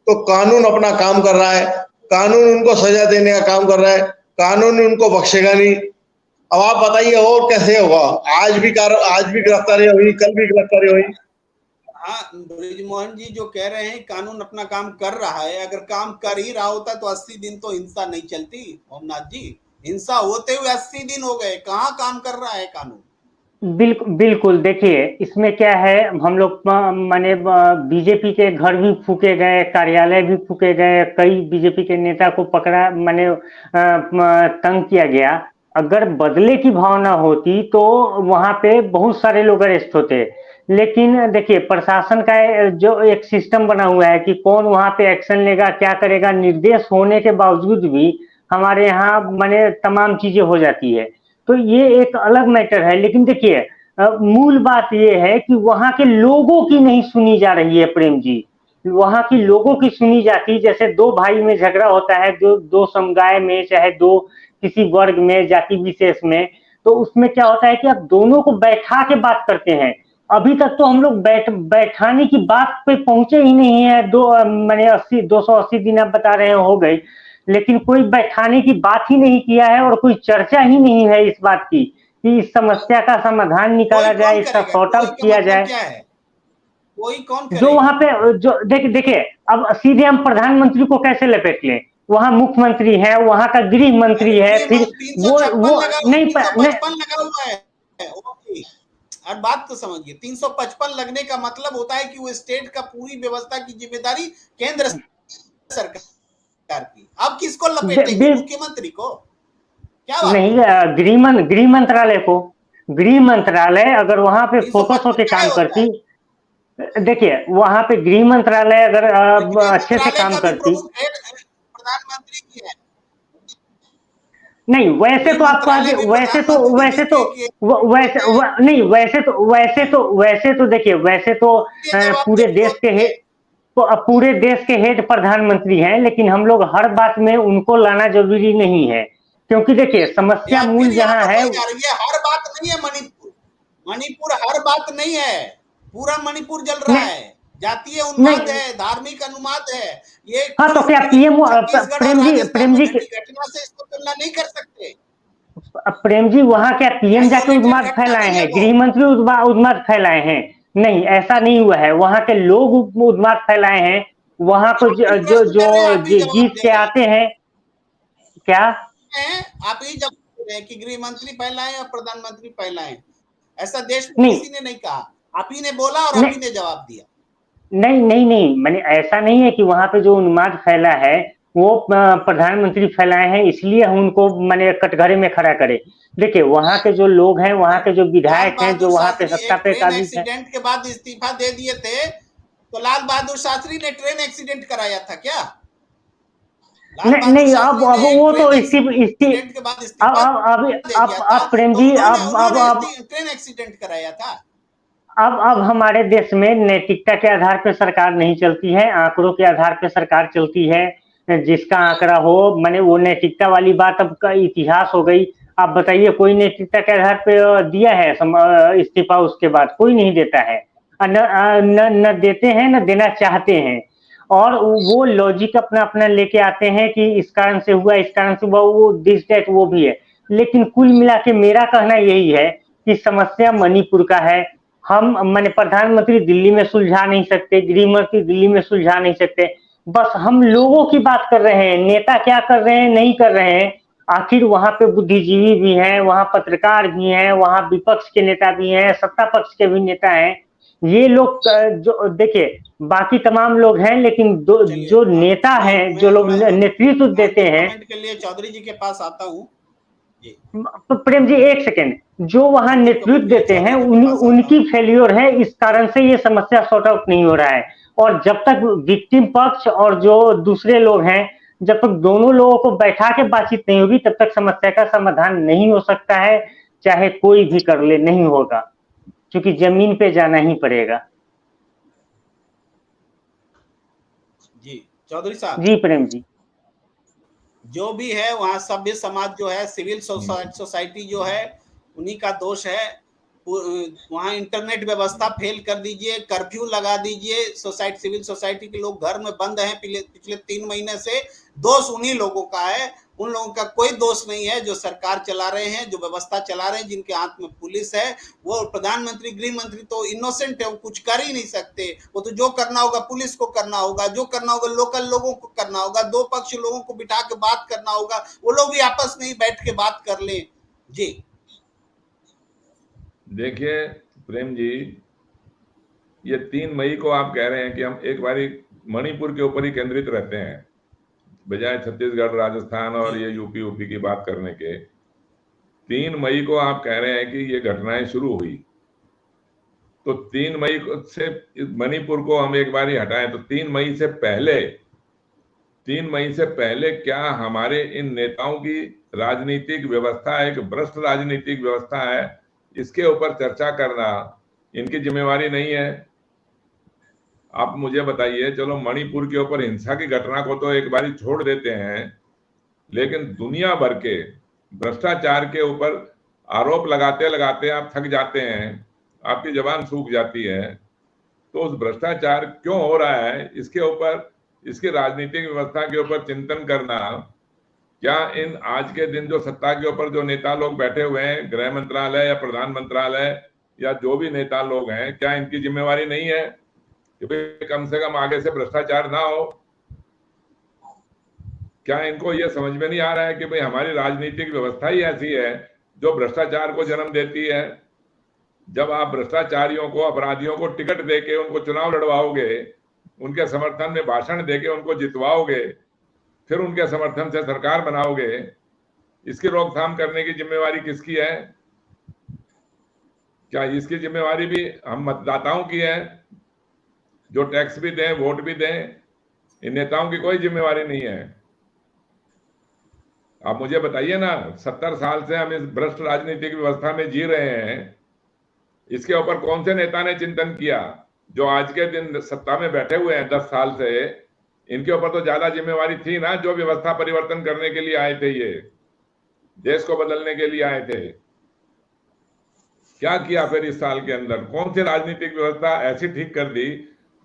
S3: तो कानून अपना काम कर रहा है, कानून उनको सजा देने का काम कर रहा है, कानून उनको बख्शेगा नहीं। अब आप बताइए और कैसे होगा? आज भी गिरफ्तारी हुई, कल भी गिरफ्तारी हुई।
S1: हाँ ब्रिजमोहन जी जो कह रहे हैं कानून अपना काम कर रहा है, अगर काम कर ही रहा होता तो 80 दिन तो हिंसा नहीं चलती ओमनाथ जी। हिंसा होते हुए 80 दिन हो गए, कहाँ काम कर रहा है कानून?
S4: बिल्कुल देखिए इसमें क्या है, हम लोग माने बीजेपी के घर भी फूके गए, कार्यालय भी फूके गए, कई बीजेपी के नेता को पकड़ा, माने तंग किया गया। अगर बदले की भावना होती तो वहां पे बहुत सारे लोग अरेस्ट होते। लेकिन देखिए प्रशासन का जो एक सिस्टम बना हुआ है कि कौन वहां पे एक्शन लेगा, क्या करेगा, निर्देश होने के बावजूद भी हमारे यहाँ माने तमाम चीजें हो जाती है। तो ये एक अलग मैटर है। लेकिन देखिए मूल बात ये है कि वहां के लोगों की नहीं सुनी जा रही है प्रेम जी। वहां की लोगों की सुनी जाती, जैसे दो भाई में झगड़ा होता है, दो समुदाय में, चाहे दो किसी वर्ग में, जाति विशेष में, तो उसमें क्या होता है कि आप दोनों को बैठा के बात करते हैं। अभी तक तो हम लोग बैठाने की बात पे पहुंचे ही नहीं है। मैंने 280 दिन आप बता रहे हैं हो गई, लेकिन कोई बैठाने की बात ही नहीं किया है और कोई चर्चा ही नहीं है इस बात की कि इस समस्या का समाधान निकाला जाए, इसका सॉर्ट आउट किया जाए।
S1: कोई कौन करेगा?
S4: जो वहां पे जो देखिए अब सीधे हम प्रधानमंत्री को कैसे लपेट लें? वहां मुख्यमंत्री है, वहां का गृह मंत्री है, फिर वो नहीं
S1: 355 लगा हुआ है। और बात तो समझिए, 355 लगने का मतलब होता है कि वो स्टेट का पूरी व्यवस्था की जिम्मेदारी केंद्र सरकार की। अब किसको लपेटेंगे? मुख्यमंत्री को? क्या बात
S4: नहीं, गृह मंत्रालय को। गृह मंत्रालय अगर वहां पे फोकस होकर काम करती, देखिए वहां पे गृह मंत्रालय अगर अच्छे से काम करती,
S1: प्रधानमंत्री की है
S4: नहीं वैसे तो आपको वैसे तो देखिए, वैसे तो पूरे देश के हेड प्रधानमंत्री हैं, लेकिन हम लोग हर बात में उनको लाना जरूरी नहीं है, क्योंकि देखिए समस्या मूल जहां है।
S1: ये हर बात नहीं है, मणिपुर हर बात नहीं है। पूरा मणिपुर जल रहा
S4: नहीं
S1: है, जातीय उन्माद
S4: नहीं
S1: है, धार्मिक अनुमाद है। ये
S4: हाँ, तो
S1: कुल
S4: क्या पीएम
S1: छत्तीसगढ़ और राजस्थान
S4: प्रेम
S1: में
S4: जी
S1: घटी घटना से इसको तुलना नहीं कर सकते।
S4: प्रेम जी वहां क्या पीएम जाके
S1: आइसोलेटेड
S4: उन्माद
S1: घटना
S4: फैलाए
S1: नहीं है
S4: हैं,
S1: वो।
S4: गृह मंत्री उन्माद फैलाए हैं? नहीं, ऐसा नहीं हुआ है, वहां के लोग उन्माद फैलाए हैं। वहां को
S1: आप ही
S4: जो
S1: प्रश्न कर रहे हैं,
S4: जो
S1: आप ही
S4: जी-
S1: जवाब
S4: जीत
S1: दे
S4: के
S1: रहे
S4: आते हैं क्या?
S1: हैं। आप ही जवाब दे रहे हैं कि गृह मंत्री फैलाएं और प्रधानमंत्री फैलाएं। ऐसा देश में
S4: नहीं
S1: किसी ने नहीं कहा, आप ही ने बोला और आप
S4: नहीं
S1: ही ने जवाब दिया।
S4: नहीं नहीं नहीं, मैंने ऐसा नहीं है कि वहां पे जो उन्माद फैला है वो प्रधानमंत्री फैलाए हैं इसलिए हम उनको मैंने कटघरे में खड़ा करे। देखिए वहां के जो लोग हैं, वहां के जो
S1: लाल
S4: विधायक हैं, जो
S1: बहादुर
S4: वहां पे
S1: शास्त्री
S4: सत्ता
S1: एक
S4: पे
S1: ट्रेन
S4: काबिज है।
S1: एक्सीडेंट के बाद इस्तीफा दे दिए थे, तो लाल बहादुर शास्त्री ने ट्रेन एक्सीडेंट कराया था क्या? लाल
S4: नहीं
S1: बहादुर
S4: नहीं,
S1: शास्त्री
S4: अब
S1: ने एक
S4: वो तो
S1: ट्रेन
S4: इसकी इसकी
S1: एक्सीडेंट के बाद इस्तीफा दे दिया था,
S4: अब प्रेम
S1: तो
S4: जी
S1: उन्होंने उन्होंने
S4: अब
S1: ट्रेन एक्सीडेंट कराया था।
S4: अब हमारे देश में नैतिकता के आधार पर सरकार नहीं चलती है, आंकड़ों के आधार पर सरकार चलती है। जिसका आंकड़ा हो, मैंने वो नैतिकता वाली बात अब का इतिहास हो गई। आप बताइए कोई नैतिकता के आधार पर दिया है इस्तीफा उसके बाद? कोई नहीं देता है। न देते हैं, न देना चाहते हैं। और वो लॉजिक अपना अपना लेके आते हैं कि इस कारण से हुआ, इस कारण से हुआ, वो दिस दैट वो भी है। लेकिन कुल मिला के मेरा कहना यही है कि समस्या मणिपुर का है। हम माने प्रधानमंत्री दिल्ली में सुलझा नहीं सकते, गृह मंत्री दिल्ली में सुलझा नहीं सकते। बस हम लोगों की बात कर रहे हैं, नेता क्या कर रहे हैं नहीं कर रहे हैं। आखिर वहां पे बुद्धिजीवी भी हैं, वहां पत्रकार भी हैं, वहां विपक्ष के नेता भी हैं, सत्ता पक्ष के भी नेता हैं। ये लोग जो देखिए बाकी तमाम लोग हैं, लेकिन
S1: चलिए
S4: जो नेता हैं, जो लोग नेतृत्व देते
S1: अंतिम
S4: हैं।
S1: कमेंट के लिए चौधरी जी के पास आता हूँ जी।
S4: प्रेम जी एक सेकेंड, जो वहां
S1: अंतिम
S4: नेतृत्व
S1: कमेंट के लिए
S4: देते हैं
S1: चौधरी जी के पास आता
S4: उनकी
S1: हूँ।
S4: फेल्योर है, इस कारण से ये समस्या सॉर्ट आउट नहीं हो रहा है। और जब तक विक्टिम पक्ष और जो दूसरे लोग हैं, जब तक दोनों लोगों को बैठा के बातचीत नहीं होगी तब तक समस्या का समाधान नहीं हो सकता है। चाहे कोई भी कर ले नहीं होगा, क्योंकि जमीन पे जाना ही पड़ेगा।
S1: जी चौधरी साहब,
S4: जी प्रेम जी।
S1: जो भी है वहाँ सभ्य समाज जो है, सिविल सोसाइटी जो है, उन्हीं का दोष है। वहाँ इंटरनेट व्यवस्था फेल कर दीजिए, कर्फ्यू लगा दीजिए, सिविल सोसाइटी के लोग घर में बंद हैं पिछले 3 महीने से। दोष उन्हीं लोगों का है, उन लोगों का कोई दोष नहीं है जो सरकार चला रहे हैं, जो व्यवस्था चला रहे हैं, जिनके हाथ में पुलिस है। वो प्रधानमंत्री गृह मंत्री तो इनोसेंट है, वो कुछ कर ही नहीं सकते। वो तो जो करना होगा पुलिस को करना होगा, जो करना होगा लोकल लोगों को करना होगा, दो पक्ष लोगों को बिठा के बात करना होगा, वो लोग भी आपस में ही बैठ के बात कर लें। जी
S2: देखिए प्रेम जी, ये 3 मई को आप कह रहे हैं कि हम एक बारी मणिपुर के ऊपर ही केंद्रित रहते हैं बजाय छत्तीसगढ़, राजस्थान और ये यूपी की बात करने के। 3 मई को आप कह रहे हैं कि ये घटनाएं शुरू हुई, तो 3 मई से मणिपुर को हम एक बार ही हटाएं, तो 3 मई से पहले क्या हमारे इन नेताओं की राजनीतिक व्यवस्था एक भ्रष्ट राजनीतिक व्यवस्था है, इसके ऊपर चर्चा करना इनकी जिम्मेवारी नहीं है? आप मुझे बताइए, चलो मणिपुर के ऊपर हिंसा की घटना को तो एक बारी छोड़ देते हैं, लेकिन दुनिया भर के भ्रष्टाचार के ऊपर आरोप लगाते लगाते आप थक जाते हैं, आपकी जबान सूख जाती है। तो उस भ्रष्टाचार क्यों हो रहा है इसके ऊपर, इसकी राजनीतिक व्यवस्था के ऊपर चिंतन करना, क्या इन आज के दिन जो सत्ता के ऊपर जो नेता लोग बैठे हुए हैं, गृह मंत्रालय या प्रधान मंत्रालय या जो भी नेता लोग हैं, क्या इनकी जिम्मेवारी नहीं है कि भाई कम से कम आगे से भ्रष्टाचार ना हो? क्या इनको ये समझ में नहीं आ रहा है कि भाई हमारी राजनीतिक व्यवस्था ही ऐसी है जो भ्रष्टाचार को जन्म देती है? जब आप भ्रष्टाचारियों को, अपराधियों को टिकट देके उनको चुनाव लड़वाओगे, उनके समर्थन में भाषण देके उनको जितवाओगे, फिर उनके समर्थन से सरकार बनाओगे, इसकी रोकथाम करने की जिम्मेवारी किसकी है? क्या इसकी जिम्मेवारी भी हम मतदाताओं की है, जो टैक्स भी दें, वोट भी दें? इन नेताओं की कोई जिम्मेवारी नहीं है। आप मुझे बताइए ना, 70 साल से हम इस भ्रष्ट राजनीतिक व्यवस्था में जी रहे हैं, इसके ऊपर कौन से नेता ने चिंतन किया? जो आज के दिन सत्ता में बैठे हुए हैं 10 साल से, इनके ऊपर तो ज्यादा जिम्मेवारी थी ना, जो व्यवस्था परिवर्तन करने के लिए आए थे, ये देश को बदलने के लिए आए थे। क्या किया फिर इस साल के अंदर? कौन सी राजनीतिक व्यवस्था ऐसी ठीक कर दी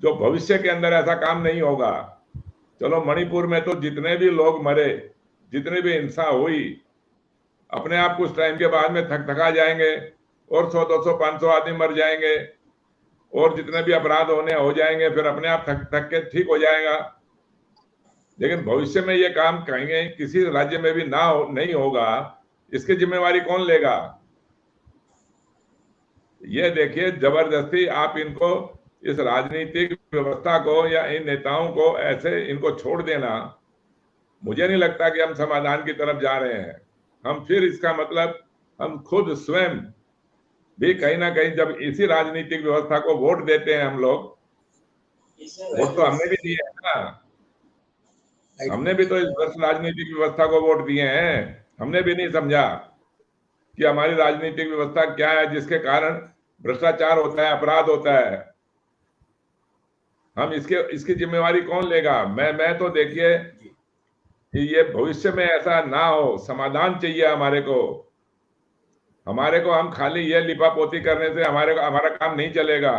S2: जो भविष्य के अंदर ऐसा काम नहीं होगा? चलो मणिपुर में तो जितने भी लोग मरे, जितनी भी हिंसा हुई, अपने आप कुछ टाइम के बाद में थका जाएंगे और 100, 200, 500 आदमी मर जाएंगे और जितने भी अपराध होने हो जाएंगे, फिर अपने आप थक के ठीक हो जाएगा। लेकिन भविष्य में ये काम कहीं किसी राज्य में भी नहीं होगा, इसकी जिम्मेवारी कौन लेगा? ये देखिए, जबरदस्ती आप इनको, इस राजनीतिक व्यवस्था को या इन नेताओं को ऐसे इनको छोड़ देना, मुझे नहीं लगता कि हम समाधान की तरफ जा रहे हैं। हम फिर इसका मतलब हम खुद स्वयं भी कहीं ना कहीं, जब इसी राजनीतिक व्यवस्था को वोट देते हैं हम लोग, वोट तो हमने भी दिए है ना, हमने भी तो इस राजनीतिक व्यवस्था को वोट दिए हैं। हमने भी नहीं समझा कि हमारी राजनीतिक व्यवस्था क्या है जिसके कारण भ्रष्टाचार होता है, अपराध होता है। हम इसकी जिम्मेवारी कौन लेगा? मैं तो देखिए कि ये भविष्य में ऐसा ना हो, समाधान चाहिए हमारे को। हम खाली ये लिपापोती करने से हमारा काम नहीं चलेगा।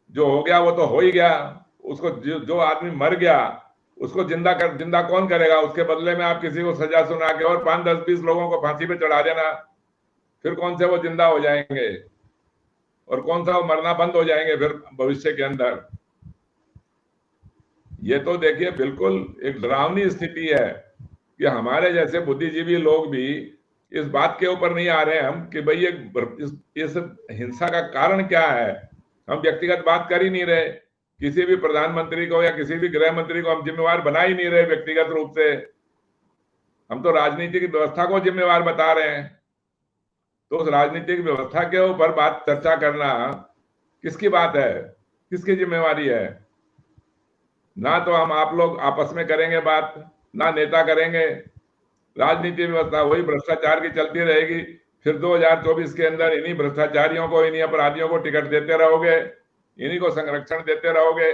S2: जो हो गया वो तो हो ही गया। उसको जो आदमी मर गया उसको जिंदा कौन करेगा? उसके बदले में आप किसी को सजा सुना के और 5, 10, 20 लोगों को फांसी पे चढ़ा देना, फिर कौन से वो जिंदा हो जाएंगे और कौन सा वो मरना बंद हो जाएंगे फिर भविष्य के अंदर? ये तो देखिए बिल्कुल एक डरावनी स्थिति है कि हमारे जैसे बुद्धिजीवी लोग भी इस बात के ऊपर नहीं आ रहे हैं हम कि भाई ये इस हिंसा का कारण क्या है। हम व्यक्तिगत बात कर ही नहीं रहे, किसी भी प्रधानमंत्री को या किसी भी गृह मंत्री को हम जिम्मेवार बना ही नहीं रहे व्यक्तिगत रूप से। हम तो राजनीतिक व्यवस्था को जिम्मेवार बता रहे हैं। तो उस राजनीतिक व्यवस्था के ऊपर बात चर्चा करना किसकी बात है, किसकी जिम्मेवारी है? ना तो हम आप लोग आपस में करेंगे बात, ना नेता करेंगे। राजनीतिक व्यवस्था वही भ्रष्टाचार की चलती रहेगी। फिर 2024 के अंदर इन्हीं भ्रष्टाचारियों को, इन्हीं अपराधियों को टिकट देते रहोगे, इन्हीं को संरक्षण देते रहोगे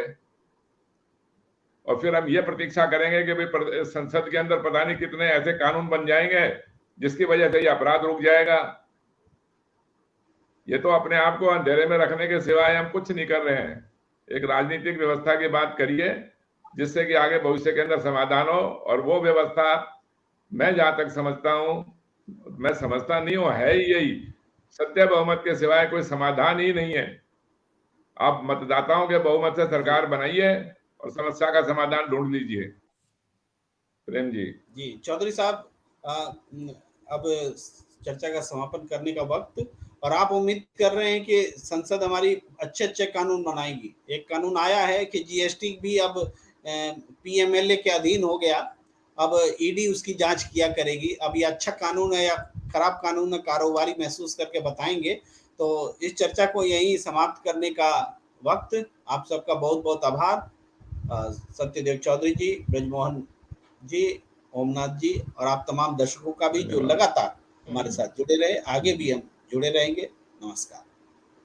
S2: और फिर हम ये प्रतीक्षा करेंगे कि भाई संसद के अंदर पता नहीं कितने ऐसे कानून बन जाएंगे जिसकी वजह से ये अपराध रुक जाएगा। ये तो अपने आप को अंधेरे में रखने के सिवाय हम कुछ नहीं कर रहे हैं। एक राजनीतिक व्यवस्था की बात करिए जिससे कि आगे भविष्य के अंदर समाधान हो। और वो व्यवस्था मैं जहां तक समझता हूं, मैं समझता नहीं हूं, है ही यही, सत्य बहुमत के सिवाय कोई समाधान ही नहीं है। आप मतदाताओं के बहुमत से सरकार बनाइए और समस्या का समाधान ढूंढ लीजिए। प्रेम जी।
S1: चौधरी साहब, अब चर्चा का समापन करने का वक्त, और आप उम्मीद कर रहे हैं कि संसद हमारी अच्छे कानून बनाएगी। एक कानून आया है कि जीएसटी भी अब पीएमएलए के अधीन हो गया, अब ईडी उसकी जांच किया करेगी। अब ये अच्छा कानून है या खराब कानून है, कारोबारी महसूस करके बताएंगे। तो इस चर्चा को यहीं समाप्त करने का वक्त। आप सबका बहुत बहुत आभार। सत्यदेव चौधरी जी, ब्रजमोहन जी, ओमनाथ जी और आप तमाम दर्शकों का भी जो लगातार हमारे साथ जुड़े रहे, आगे भी हम जुड़े रहेंगे। नमस्कार।